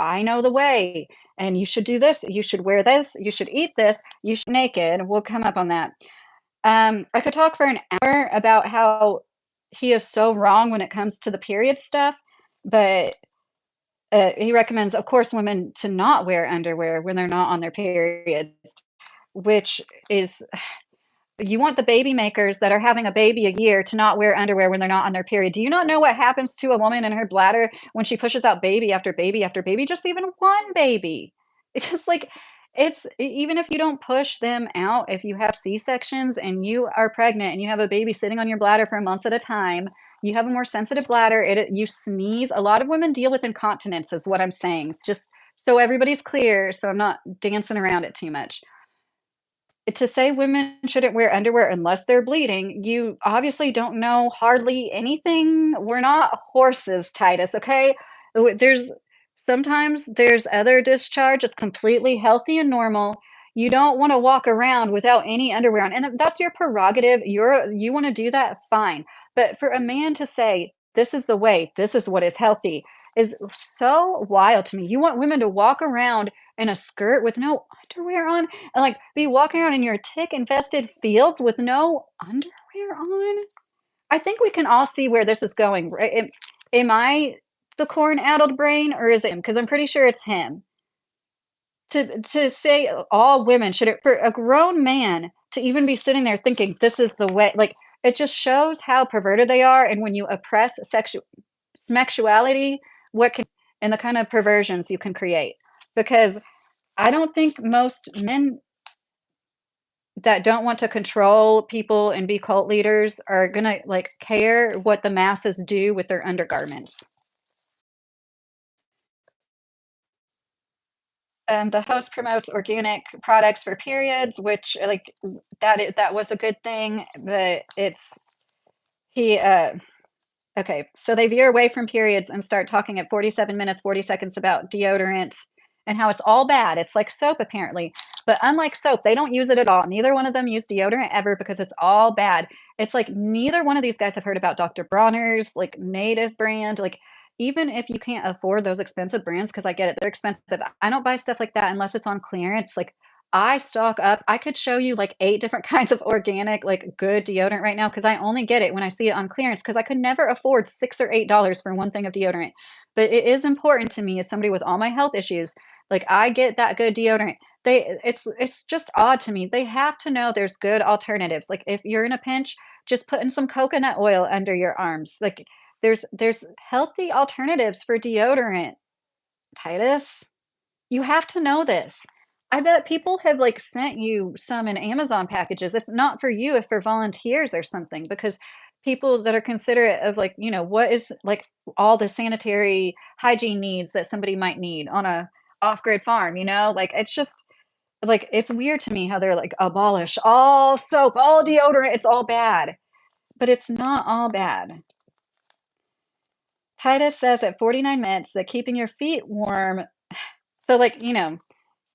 the way, and you should do this, you should wear this, you should eat this, you should be naked. We'll come up on that. I could talk for an hour about how he is so wrong when it comes to the period stuff, but he recommends, of course, women to not wear underwear when they're not on their periods, which is you want the baby makers that are having a baby a year to not wear underwear when they're not on their period. Do you not know what happens to a woman in her bladder when she pushes out baby after baby after baby? Just even one baby. It's just like even if you don't push them out, if you have C-sections and you are pregnant and you have a baby sitting on your bladder for months at a time, you have a more sensitive bladder, you sneeze. A lot of women deal with incontinence is what I'm saying, just so everybody's clear, so I'm not dancing around it too much. To say women shouldn't wear underwear unless they're bleeding, you obviously don't know hardly anything. We're not horses, Titus, okay? There's sometimes there's other discharge that's completely healthy and normal. You don't want to walk around without any underwear on. And that's your prerogative. You want to do that, fine. But for a man to say, this is the way, this is what is healthy, is so wild to me. You want women to walk around in a skirt with no underwear on? And, like, be walking around in your tick-infested fields with no underwear on? I think we can all see where this is going, right? Am I the corn-addled brain, or is it him? Because 'Cause I'm pretty sure it's him. To say all women should for a grown man to even be sitting there thinking, "This is the way," like, it just shows how perverted they are, and when you oppress sexuality, what can and the kind of perversions you can create. Because I don't think most men that don't want to control people and be cult leaders are gonna, like, care what the masses do with their undergarments. The host promotes organic products for periods, which, like, that was a good thing, but it's he, okay, so they veer away from periods and start talking at 47 minutes, 40 seconds about deodorant and how it's all bad. It's like soap, apparently. But unlike soap, they don't use it at all. Neither one of them use deodorant ever because it's all bad. It's like neither one of these guys have heard about Dr. Bronner's, like, native brand. Like, even if you can't afford those expensive brands, because I get it, they're expensive. I don't buy stuff like that unless it's on clearance. Like, I stock up. I could show you like 8 different kinds of organic, like, good deodorant right now because I only get it when I see it on clearance because I could never afford 6 or $8 for one thing of deodorant. But it is important to me as somebody with all my health issues, like, I get that good deodorant. It's just odd to me. They have to know there's good alternatives. Like, if you're in a pinch, just put in some coconut oil under your arms. Like, there's healthy alternatives for deodorant, Titus. You have to know this. I bet people have, like, sent you some in Amazon packages, if not for you, if for volunteers or something, because people that are considerate of, like, what is, like, all the sanitary hygiene needs that somebody might need on a off-grid farm, you know? Like, it's just like, it's weird to me how they're like, "Abolish all soap, all deodorant, it's all bad." But it's not all bad. Titus says at 49 minutes that keeping your feet warm so, like,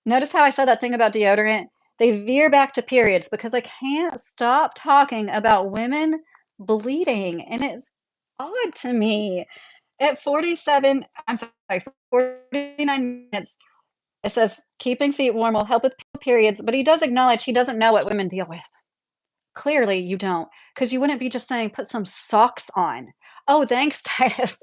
notice how I said that thing about deodorant? They veer back to periods because I can't stop talking about women bleeding, and it's odd to me. At 47 I'm sorry, 49 minutes, it says, "Keeping feet warm will help with periods," but he does acknowledge he doesn't know what women deal with. Clearly, you don't, not because you wouldn't be just saying, "Put some socks on." Oh, thanks, Titus.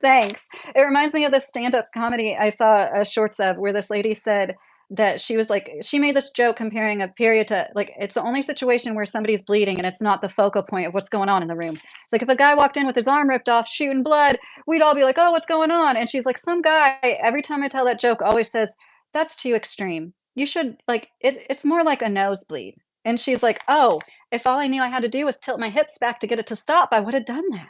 Thanks. It reminds me of this stand-up comedy I saw, shorts of where this lady said that she was like she made this joke comparing a period to like, it's the only situation where somebody's bleeding and it's not the focal point of what's going on in the room. It's like if a guy walked in with his arm ripped off, shooting blood, we'd all be like, "Oh, what's going on?" And she's like, "Some guy, every time I tell that joke, always says, 'That's too extreme. You should like, it's more like a nosebleed.'" And she's like, "Oh, if all I knew I had to do was tilt my hips back to get it to stop, I would have done that."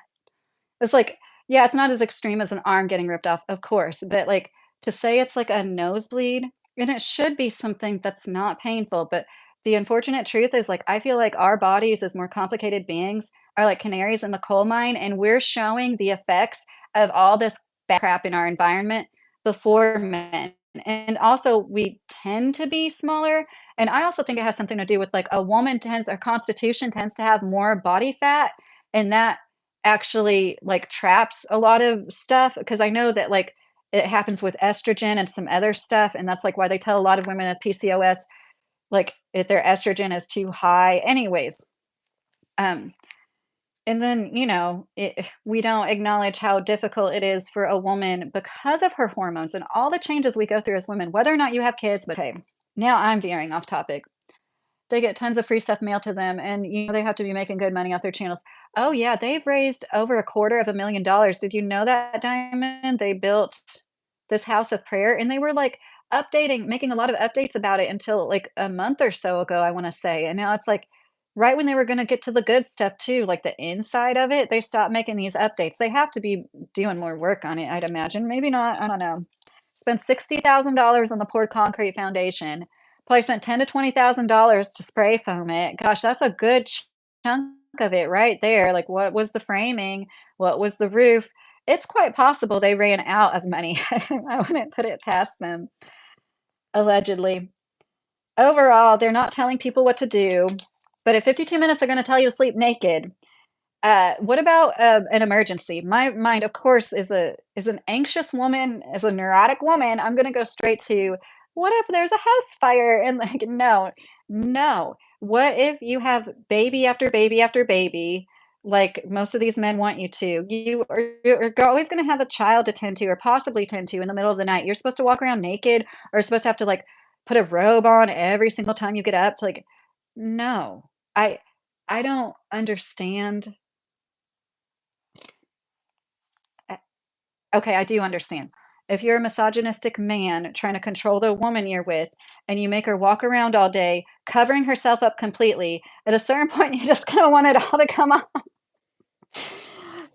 It's like, yeah, it's not as extreme as an arm getting ripped off, of course, but, like, to say it's like a nosebleed and it should be something that's not painful, but the unfortunate truth is, like, I feel like our bodies as more complicated beings are like canaries in the coal mine, and we're showing the effects of all this bad crap in our environment before men. And also, we tend to be smaller, and I also think it has something to do with, like, a woman tends our constitution tends to have more body fat, and that actually, like, traps a lot of stuff because I know that, like, it happens with estrogen and some other stuff, and that's, like, why they tell a lot of women with PCOS, like, if their estrogen is too high. Anyways, um, and then, we don't acknowledge how difficult it is for a woman because of her hormones and all the changes we go through as women, whether or not you have kids, but hey, now I'm veering off topic. They get tons of free stuff mailed to them, and, they have to be making good money off their channels. Oh, yeah, they've raised over $250,000. Did you know that, Diamond? They built this house of prayer, and they were, like, making a lot of updates about it until, like, a month or so ago, I wanna say, and now it's, like, right when they were gonna get to the good stuff too, like the inside of it, they stopped making these updates. They have to be doing more work on it, I'd imagine. Maybe not, I don't know. Spent $60,000 on the poured concrete foundation. Probably spent ten to $20,000 to spray foam it. Gosh, that's a good chunk of it right there. Like, what was the framing? What was the roof? It's quite possible they ran out of money. I wouldn't put it past them, allegedly. Overall, they're not telling people what to do, but at 52 minutes, they're going to tell you to sleep naked. What about an emergency? My mind, of course, is an anxious woman, is a neurotic woman. I'm gonna go straight to what if there's a house fire? And like, no, no. What if you have baby after baby after baby, like most of these men want you to? You're always gonna have a child to tend to, or possibly tend to in the middle of the night. You're supposed to walk around naked, or supposed to have to like put a robe on every single time you get up. To like, no, I don't understand. Okay, I do understand. If you're a misogynistic man trying to control the woman you're with and you make her walk around all day covering herself up completely, at a certain point, you're just gonna want it all to come off.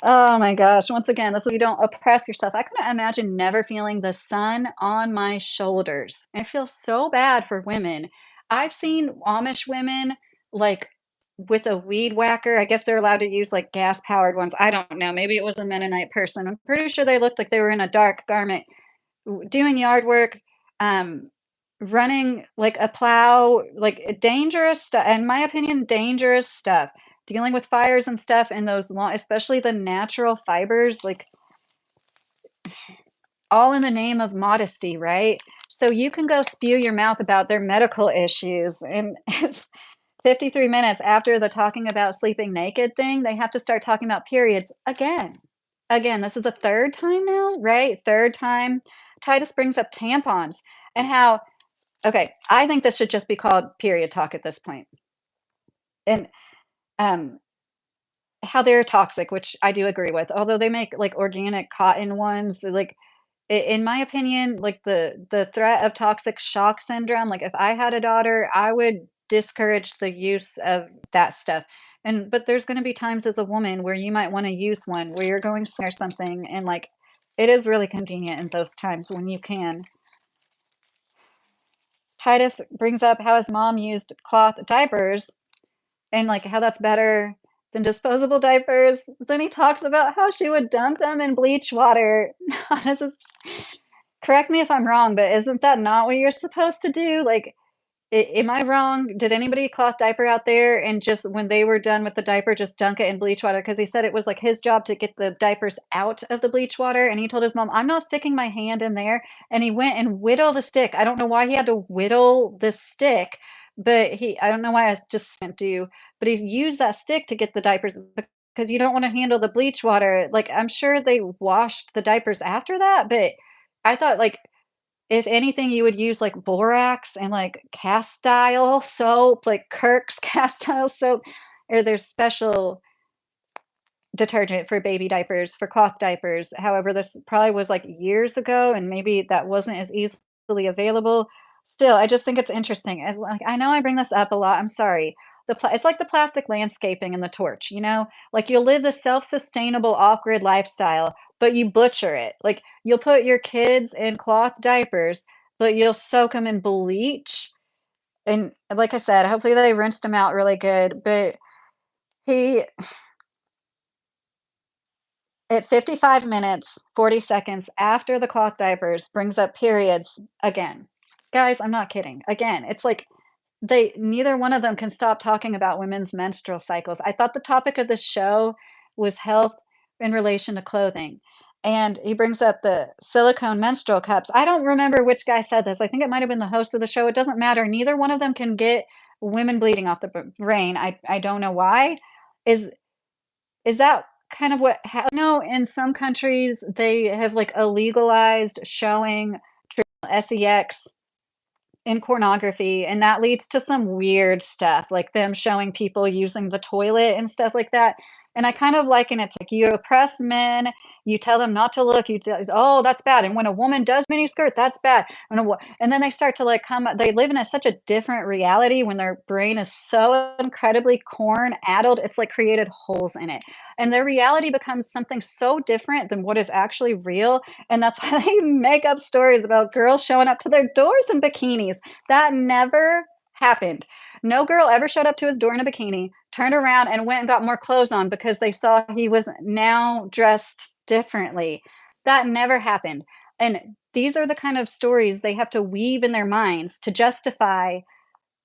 Oh my gosh. Once again, this is you don't oppress yourself. I couldn't imagine never feeling the sun on my shoulders. I feel so bad for women. I've seen Amish women like with a weed whacker. I guess they're allowed to use like gas powered ones. I don't know. Maybe it was a Mennonite person. I'm pretty sure they looked like they were in a dark garment doing yard work, um, running like a plow, like dangerous stuff. In my opinion, dangerous stuff. Dealing with fires and stuff and those long, especially the natural fibers, like all in the name of modesty, right? So you can go spew your mouth about their medical issues, and it's 53 minutes after the talking about sleeping naked thing, they have to start talking about periods again. Again, this is the third time now, right? Third time. Titus brings up tampons and how, okay, I think this should just be called period talk at this point. And um, how they're toxic, which I do agree with. Although they make like organic cotton ones, like in my opinion, like the threat of toxic shock syndrome, like if I had a daughter, I would discourage the use of that stuff. And but there's going to be times as a woman where you might want to use one where you're going somewhere or something and like it is really convenient in those times when you can. Titus brings up how his mom used cloth diapers and like how that's better than disposable diapers. Then he talks about how she would dunk them in bleach water. This is correct me if I'm wrong, but isn't that not what you're supposed to do? Like, am I wrong? Did anybody cloth diaper out there and just when they were done with the diaper, just dunk it in bleach water? Because he said it was like his job to get the diapers out of the bleach water. And he told his mom, I'm not sticking my hand in there. And he went and whittled a stick. I don't know why he had to whittle the stick, but I don't know why I just didn't do, but he used that stick to get the diapers because you don't want to handle the bleach water. Like, I'm sure they washed the diapers after that, but I thought like if anything, you would use, like, borax and, like, Castile soap, like Kirk's Castile soap, or there's special detergent for baby diapers, for cloth diapers. However, this probably was, like, years ago, and maybe that wasn't as easily available. Still, I just think it's interesting. As like, I know I bring this up a lot, I'm sorry. It's like the plastic landscaping and the torch, you know? Like, you'll live the self-sustainable off-grid lifestyle, but you butcher it. Like, you'll put your kids in cloth diapers, but you'll soak them in bleach, and like I said, hopefully they rinsed them out really good, but he at 55 minutes, 40 seconds after the cloth diapers brings up periods again. Guys, I'm not kidding. Again, it's like they neither one of them can stop talking about women's menstrual cycles. I thought the topic of this show was health in relation to clothing. And he brings up the silicone menstrual cups. I don't remember which guy said this. I think it might have been the host of the show. It doesn't matter. Neither one of them can get women bleeding off the brain. I don't know why. Is is that kind of what no, in some countries, they have, like, illegalized showing sex in pornography, and that leads to some weird stuff, like them showing people using the toilet and stuff like that. And I kind of liken it to like you oppress men, you tell them not to look, oh, that's bad. And when a woman does mini skirt, that's bad. And then they start to like they live in such a different reality when their brain is so incredibly corn addled, it's like created holes in it. And their reality becomes something so different than what is actually real. And that's why they make up stories about girls showing up to their doors in bikinis. That never happened. No girl ever showed up to his door in a bikini, turned around, and went and got more clothes on because they saw he was now dressed differently. That never happened. And these are the kind of stories they have to weave in their minds to justify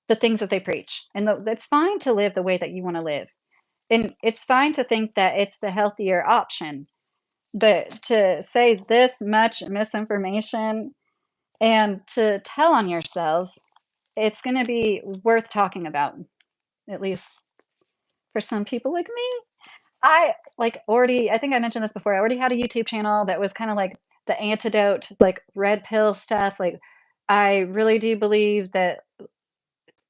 the things that they preach. And it's fine to live the way that you want to live. And it's fine to think that it's the healthier option. But to say this much misinformation and to tell on yourselves, it's going to be worth talking about, at least for some people like me. I like already, I think I mentioned this before. I already had a YouTube channel that was kind of like the antidote, like red pill stuff. Like, I really do believe that.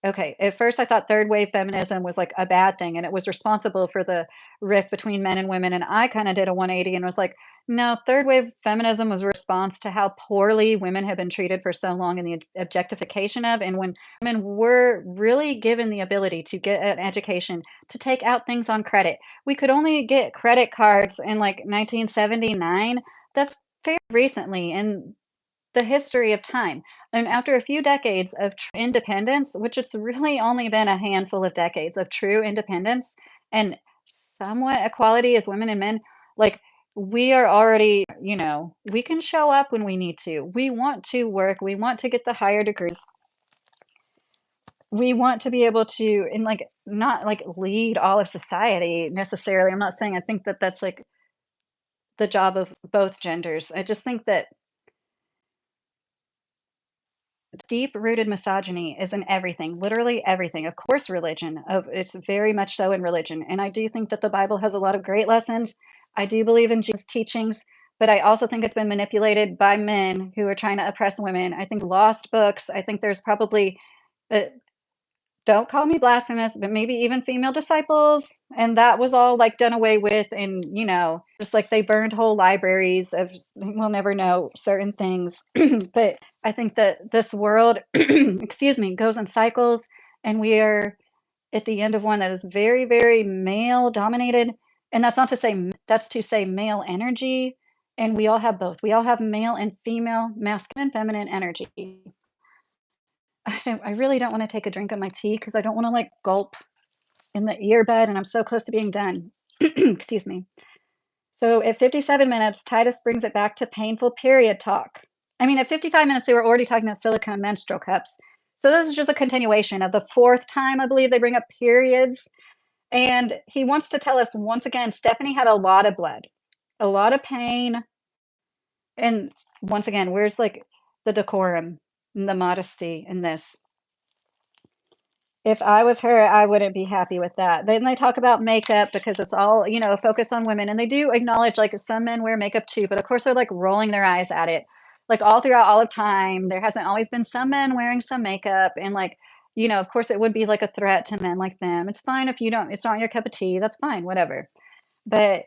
Okay, at first I thought third wave feminism was like a bad thing and it was responsible for the rift between men and women. And I kind of did a 180 and was like, no, third wave feminism was a response to how poorly women have been treated for so long in the objectification of. And when women were really given the ability to get an education, to take out things on credit, we could only get credit cards in like 1979. That's fairly recently. And the history of time. And after a few decades of independence, which it's really only been a handful of decades of true independence and somewhat equality as women and men, like we are already, we can show up when we need to. We want to work. We want to get the higher degrees. We want to be able to, and like, not like lead all of society necessarily. I'm not saying I think that that's like the job of both genders. I just think that deep-rooted misogyny is in everything, literally everything. Of course, religion. Of It's very much so in religion, and I do think that the Bible has a lot of great lessons. I do believe in Jesus' teachings, but I also think it's been manipulated by men who are trying to oppress women. I think lost books. I think there's probably uh, don't call me blasphemous, but maybe even female disciples. And that was all like done away with. And, just like they burned whole libraries of, we'll never know certain things. But I think that this world, excuse me, goes in cycles. And we are at the end of one that is very, very male dominated. And that's not to say, that's to say male energy. And we all have both. We all have male and female, masculine and feminine energy. I really don't wanna take a drink of my tea because I don't wanna, like, gulp in the earbud, and I'm so close to being done. Excuse me. So at 57 minutes, Titus brings it back to painful period talk. I mean, at 55 minutes, they were already talking about silicone menstrual cups. So this is just a continuation of the fourth time, I believe, they bring up periods, and he wants to tell us once again, Stephanie had a lot of blood, a lot of pain, and once again, where's, like, the decorum and the modesty in this? If I was her, I wouldn't be happy with that. Then they talk about makeup because it's all, focused on women. And they do acknowledge like some men wear makeup too, but of course they're like rolling their eyes at it. Like all throughout all of time, there hasn't always been some men wearing some makeup. And like, of course it would be like a threat to men like them. It's fine if you don't, it's not your cup of tea. That's fine, whatever. But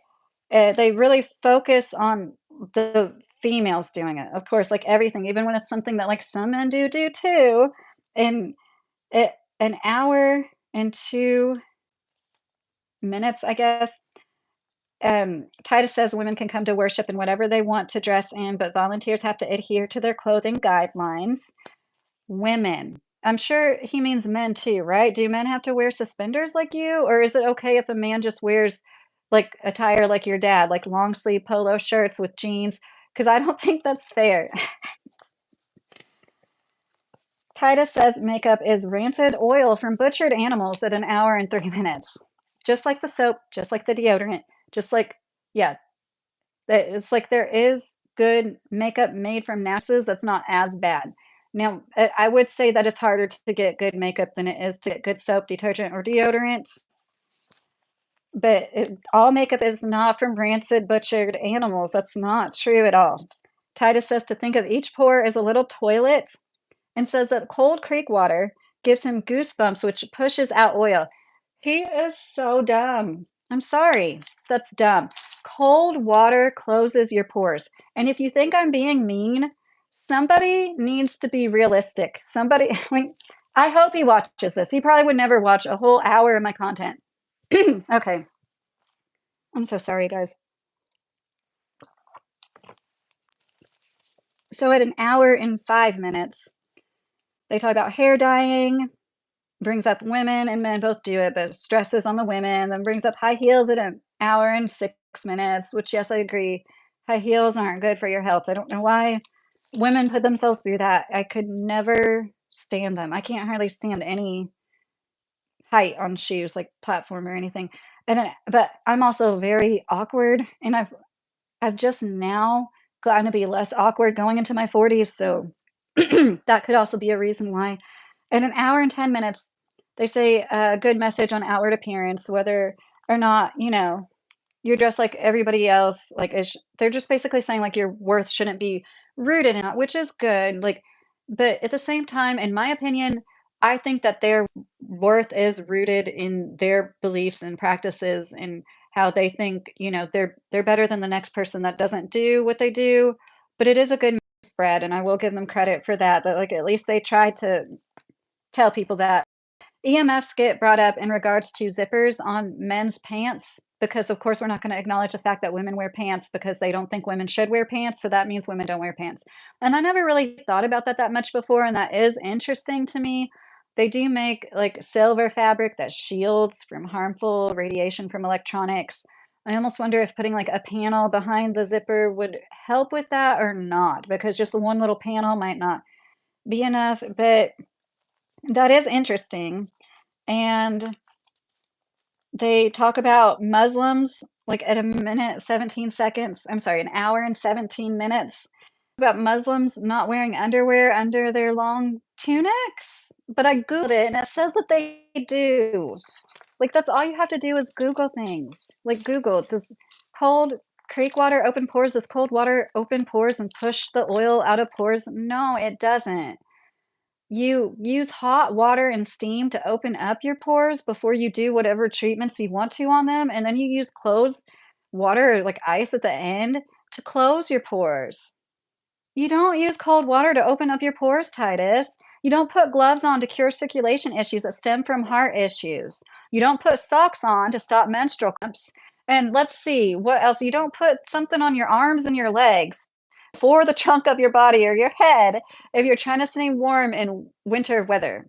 they really focus on the females doing it. Of course, like everything, even when it's something that like some men do too. And it, an hour and 2 minutes, I guess. Titus says women can come to worship in whatever they want to dress in, but volunteers have to adhere to their clothing guidelines. Women. I'm sure he means men too, right? Do men have to wear suspenders like you? Or is it okay if a man just wears like attire like your dad, like long sleeve polo shirts with jeans? Because I don't think that's fair. Titus says makeup is rancid oil from butchered animals at an hour and 3 minutes. Just like the soap, just like the deodorant, just like, yeah, it's like there is good makeup made from NASA's that's not as bad. Now, I would say that it's harder to get good makeup than it is to get good soap, detergent, or deodorant, but all makeup is not from rancid, butchered animals. That's not true at all. Titus says to think of each pore as a little toilet and says that cold creek water gives him goosebumps, which pushes out oil. He is so dumb. I'm sorry. That's dumb. Cold water closes your pores. And if you think I'm being mean, somebody needs to be realistic. Somebody, like, I hope he watches this. He probably would never watch a whole hour of my content. Okay. I'm so sorry, guys. So at an hour and 5 minutes, they talk about hair dyeing, brings up women and men both do it, but stresses on the women, then brings up high heels at an hour and 6 minutes, which, yes, I agree. High heels aren't good for your health. I don't know why women put themselves through that. I could never stand them. I can't hardly stand any height on shoes, like platform or anything. And then, but I'm also very awkward, and I've just now gotten to be less awkward going into my 40s, so that could also be a reason why. In an hour and 10 minutes, they say a good message on outward appearance, whether or not, you're dressed like everybody else. Like, they're just basically saying like your worth shouldn't be rooted in it, which is good. Like, but at the same time, in my opinion, I think that their worth is rooted in their beliefs and practices and how they think, they're better than the next person that doesn't do what they do. But it is a good spread, and I will give them credit for that. That like at least they try to tell people that. EMFs get brought up in regards to zippers on men's pants because, of course, we're not going to acknowledge the fact that women wear pants because they don't think women should wear pants. So that means women don't wear pants. And I never really thought about that much before. And that is interesting to me. They do make like silver fabric that shields from harmful radiation from electronics. I almost wonder if putting like a panel behind the zipper would help with that or not, because just the one little panel might not be enough. But that is interesting. And they talk about Muslims, like, at a minute, 17 seconds I'm sorry, an hour and 17 minutes, about Muslims not wearing underwear under their long tunics, but I Googled it, and it says that they do. Like, that's all you have to do is Google things. Like, Google, "Does cold creek water open pores? Does cold water open pores and push the oil out of pores?" No, it doesn't. You use hot water and steam to open up your pores before you do whatever treatments you want to on them, and then you use closed water or like ice at the end to close your pores. You don't use cold water to open up your pores, Titus. You don't put gloves on to cure circulation issues that stem from heart issues. You don't put socks on to stop menstrual cramps. And let's see, what else? You don't put something on your arms and your legs for the trunk of your body or your head if you're trying to stay warm in winter weather.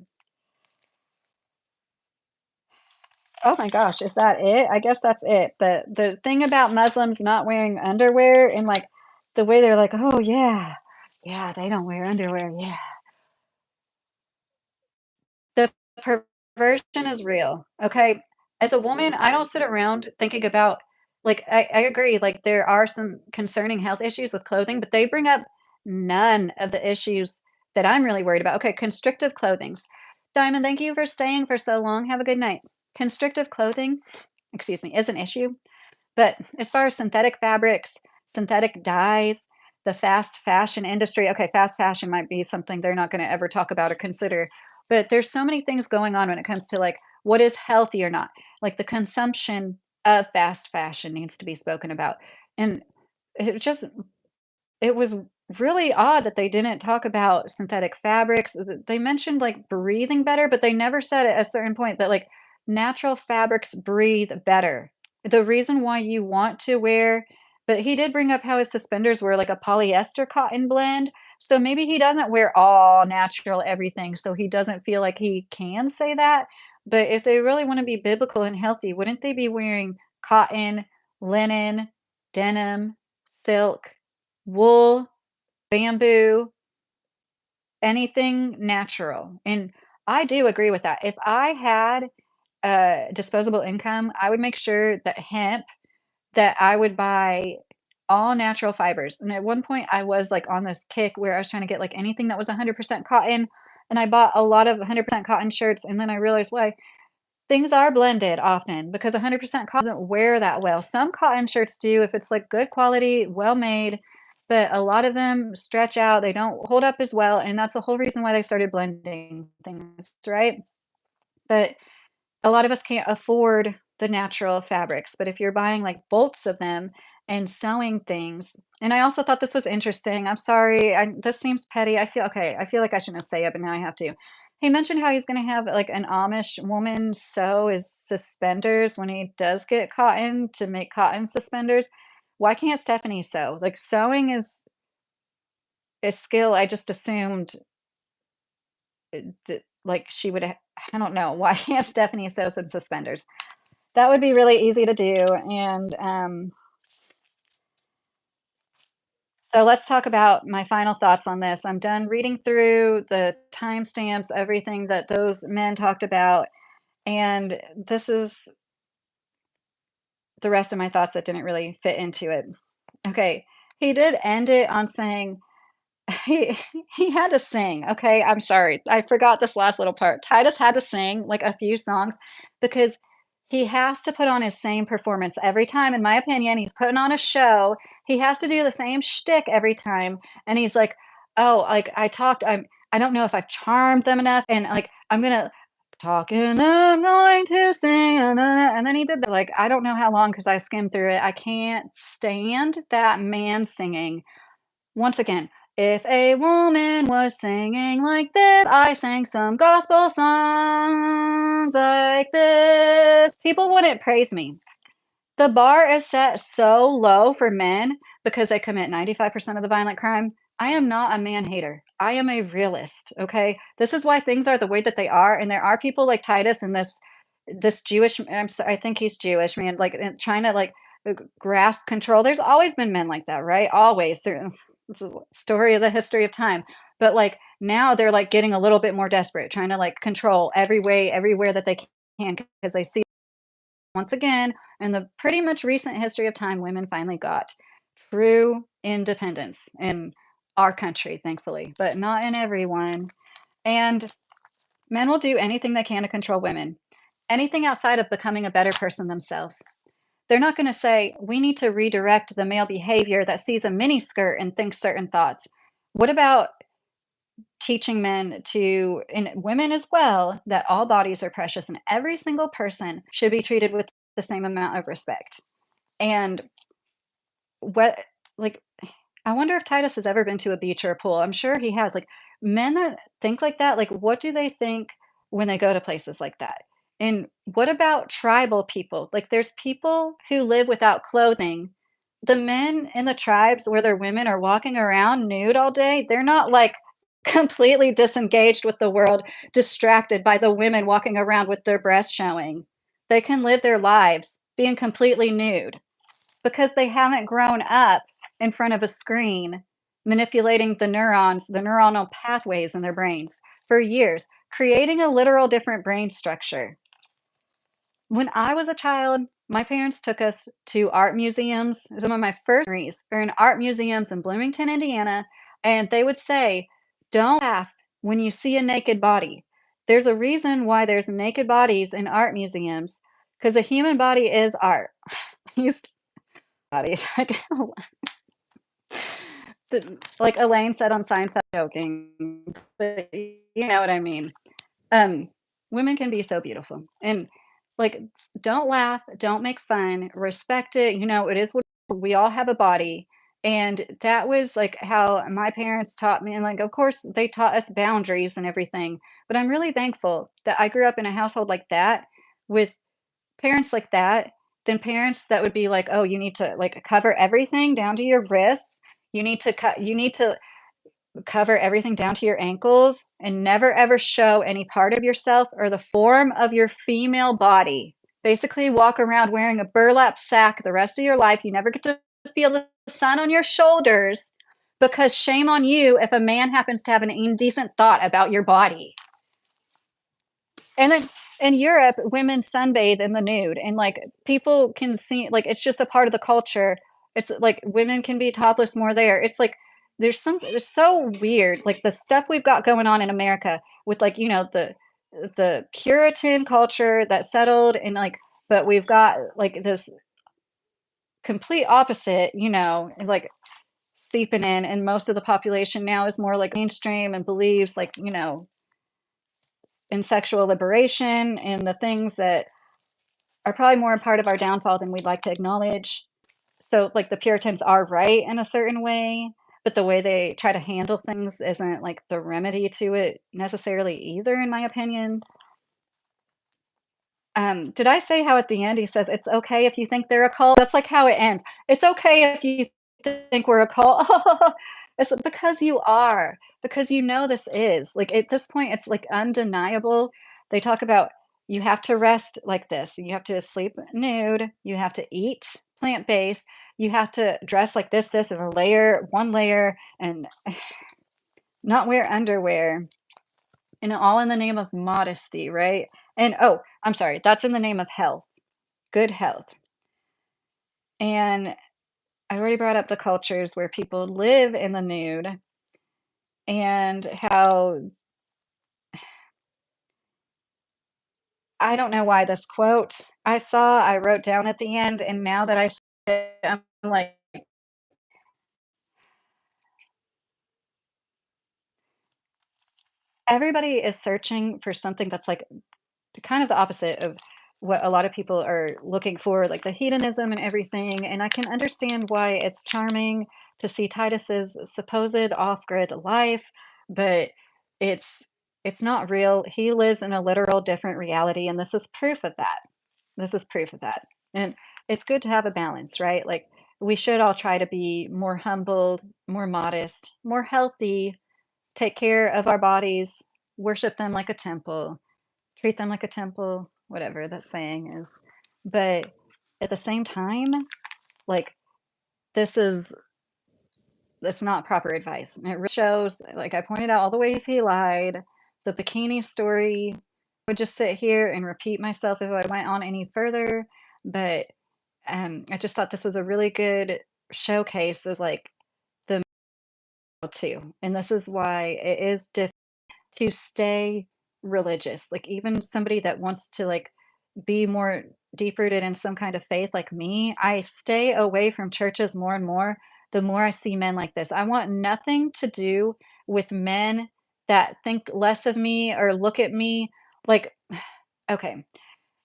Oh my gosh, is that it? I guess that's it. The thing about Muslims not wearing underwear and like the way they're like, "Oh yeah. Yeah, they don't wear underwear. Yeah." The perversion is real, okay? As a woman, I don't sit around thinking about like, I agree, like, there are some concerning health issues with clothing, but they bring up none of the issues that I'm really worried about. Okay, constrictive clothings. Diamond, thank you for staying for so long. Have a good night. Constrictive clothing, excuse me, is an issue. But as far as synthetic fabrics, synthetic dyes, the fast fashion industry, okay, fast fashion might be something they're not going to ever talk about or consider. But there's so many things going on when it comes to like what is healthy or not. Like the consumption of fast fashion needs to be spoken about. And it just it was really odd that they didn't talk about synthetic fabrics. They mentioned, like, breathing better, but they never said at a certain point that, like, natural fabrics breathe better. The reason why you want to wear but he did bring up how his suspenders were, like, a polyester cotton blend, so maybe he doesn't wear all natural everything, so he doesn't feel like he can say that, but if they really wanna be biblical and healthy, wouldn't they be wearing cotton, linen, denim, silk, wool, bamboo, anything natural, and I do agree with that. If I had a disposable income, I would make sure that I would buy all natural fibers, and at one point, I was, like, on this kick where I was trying to get, like, anything that was 100% cotton, and I bought a lot of 100% cotton shirts, and then I realized, why things are blended often because 100% cotton doesn't wear that well. Some cotton shirts do if it's like good quality, well made, but a lot of them stretch out. They don't hold up as well. And that's the whole reason why they started blending things, right? But a lot of us can't afford the natural fabrics, but if you're buying, like, bolts of them and sewing things and I also thought this was interesting, I'm sorry, this seems petty, I feel like I shouldn't say it, but now I have to. He mentioned how he's gonna have, like, an Amish woman sew his suspenders when he does get cotton to make cotton suspenders. Why can't Stephanie sew? Like, sewing is a skill I just assumed, that, like, she would ha I don't know, why can't Stephanie sew some suspenders? That would be really easy to do, and, so let's talk about my final thoughts on this. I'm done reading through the timestamps, everything that those men talked about, and this is the rest of my thoughts that didn't really fit into it. Okay, he did end it on saying he he had to sing, okay? I'm sorry, I forgot this last little part. Titus had to sing, like, a few songs because he has to put on his same performance every time, in my opinion, he's putting on a show, he has to do the same shtick every time, and he's like, "Oh, like, I don't know if I've charmed them enough, and, like, I'm gonna talking, I'm going to sing, na, na, na," and then he did that, like, I don't know how long because I skimmed through it, I can't stand that man singing. Once again, if a woman was singing like this, I sang some gospel songs like this, people wouldn't praise me. The bar is set so low for men because they commit 95% of the violent crime. I am not a man hater. I am a realist, okay? This is why things are the way that they are, and there are people like Titus and this Jewish I think he's Jewish, man, like, trying to, like, grasp control. There's always been men like that, right? Always. It's a story of the history of time. But, like, now they're, like, getting a little bit more desperate, trying to, like, control everywhere that they can because they see once again, in the pretty much recent history of time, women finally got true independence in our country, thankfully, but not in everyone. And men will do anything they can to control women, anything outside of becoming a better person themselves. They're not going to say, we need to redirect the male behavior that sees a miniskirt and thinks certain thoughts. What about teaching men to, and women as well, that all bodies are precious and every single person should be treated with the same amount of respect? And what, like, I wonder if Titus has ever been to a beach or a pool. I'm sure he has. Like, men that think like that, like, what do they think when they go to places like that? And what about tribal people? Like, there's people who live without clothing. The men in the tribes where their women are walking around nude all day, they're not like completely disengaged with the world, distracted by the women walking around with their breasts showing. They can live their lives being completely nude because they haven't grown up in front of a screen manipulating the neurons, the neuronal pathways in their brains for years, creating a literal different brain structure. When I was a child, my parents took us to art museums. Some of my first memories are in art museums in Bloomington, Indiana, and they would say, "Don't laugh when you see a naked body." There's a reason why there's naked bodies in art museums because a human body is art. These bodies. Like Elaine said on Seinfeld, joking, but you know what I mean. Um, Women can be so beautiful, and like, don't laugh, don't make fun, respect it. You know, it is what we all have a body, and that was like how my parents taught me. And like, of course, they taught us boundaries and everything. But I'm really thankful that I grew up in a household like that with parents like that than parents that would be like, "Oh, you need to, like, cover everything down to your wrists. You need to cover everything down to your ankles and never ever show any part of yourself or the form of your female body. Basically, walk around wearing a burlap sack the rest of your life. You never get to feel the sun on your shoulders because shame on you if a man happens to have an indecent thought about your body." And then in Europe, women sunbathe in the nude, and, like, people can see like, it's just a part of the culture. It's like women can be topless more there. It's like it's so weird, like, the stuff we've got going on in America with, like, you know, the Puritan culture that settled and, like, but we've got, like, this complete opposite, you know, like, seeping in, and most of the population now is more, like, mainstream and believes, like, you know, in sexual liberation and the things that are probably more a part of our downfall than we'd like to acknowledge. So, like, the Puritans are right in a certain way, but the way they try to handle things isn't, like, the remedy to it necessarily either, in my opinion. Did I say how at the end he says, "It's okay if you think they're a cult"? That's, like, how it ends. "It's okay if you think we're a cult." It's because you are, because you know this is. Like, at this point, it's, like, undeniable. They talk about you have to rest like this, you have to sleep nude, you have to eat plant-based, you have to dress like this, and a layer 1 layer, and not wear underwear, and all in the name of modesty, right? And, oh, I'm sorry, that's in the name of health. Good health. And I already brought up the cultures where people live in the nude and how I don't know why this quote I wrote down at the end, and now that I see it, I'm like, everybody is searching for something that's like kind of the opposite of what a lot of people are looking for, like the hedonism and everything. And I can understand why it's charming to see Titus's supposed off-grid life, but it's it's not real. He lives in a literal different reality, and this is proof of that. This is proof of that. And it's good to have a balance, right? Like we should all try to be more humbled, more modest, more healthy, take care of our bodies, worship them like a temple, treat them like a temple, whatever that saying is. But at the same time, like this is that's not proper advice. And it really shows, like I pointed out all the ways he lied, the bikini story. I would just sit here and repeat myself if I went on any further. But I just thought this was a really good showcase of like the too. And this is why it is difficult to stay religious. Like even somebody that wants to like be more deep rooted in some kind of faith like me, I stay away from churches more and more the more I see men like this. I want nothing to do with men that think less of me or look at me like, okay.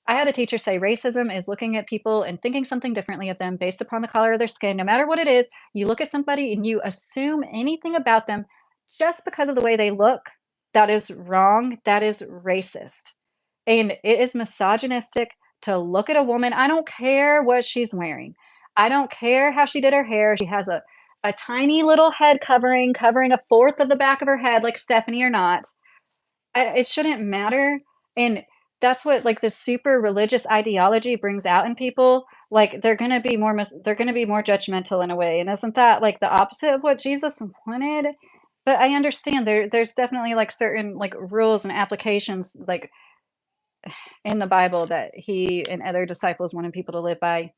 I had a teacher say racism is looking at people and thinking something differently of them based upon the color of their skin. No matter what it is, you look at somebody and you assume anything about them just because of the way they look. That is wrong. That is racist. And it is misogynistic to look at a woman. I don't care what she's wearing. I don't care how she did her hair. She has a tiny little head covering a fourth of the back of her head, like Stephanie or not. It shouldn't matter, and that's what, like, the super religious ideology brings out in people, like, they're gonna be more judgmental in a way, and isn't that, like, the opposite of what Jesus wanted? But I understand there's definitely, like, certain, like, rules and applications, like, in the Bible that he and other disciples wanted people to live by.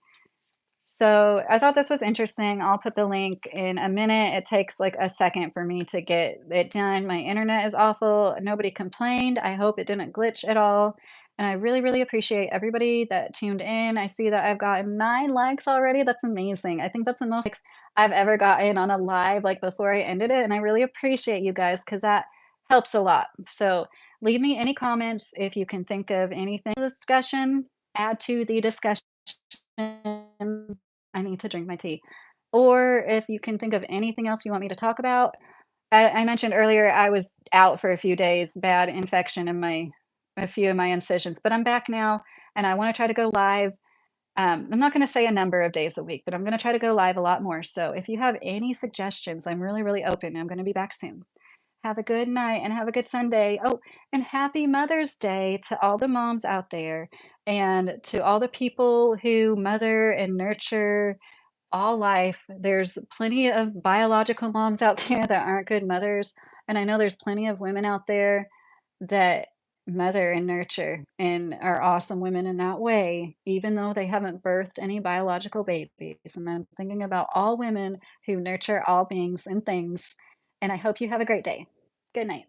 So I thought this was interesting. I'll put the link in a minute. It takes like a second for me to get it done. My internet is awful. Nobody complained. I hope it didn't glitch at all. And I really, really appreciate everybody that tuned in. I see that I've gotten 9 likes already. That's amazing. I think that's the most likes I've ever gotten on a live, like before I ended it. And I really appreciate you guys because that helps a lot. So leave me any comments if you can think of anything discussion, add to the discussion. I need to drink my tea. Or if you can think of anything else you want me to talk about. I mentioned earlier I was out for a few days, bad infection in a few of my incisions, but I'm back now and I want to try to go live. I'm not going to say a number of days a week, but I'm going to try to go live a lot more. So if you have any suggestions, I'm really, really open. I'm going to be back soon. Have a good night and have a good Sunday. Oh, and happy Mother's Day to all the moms out there and to all the people who mother and nurture all life. There's plenty of biological moms out there that aren't good mothers. And I know there's plenty of women out there that mother and nurture and are awesome women in that way, even though they haven't birthed any biological babies. And I'm thinking about all women who nurture all beings and things. And I hope you have a great day. Good night.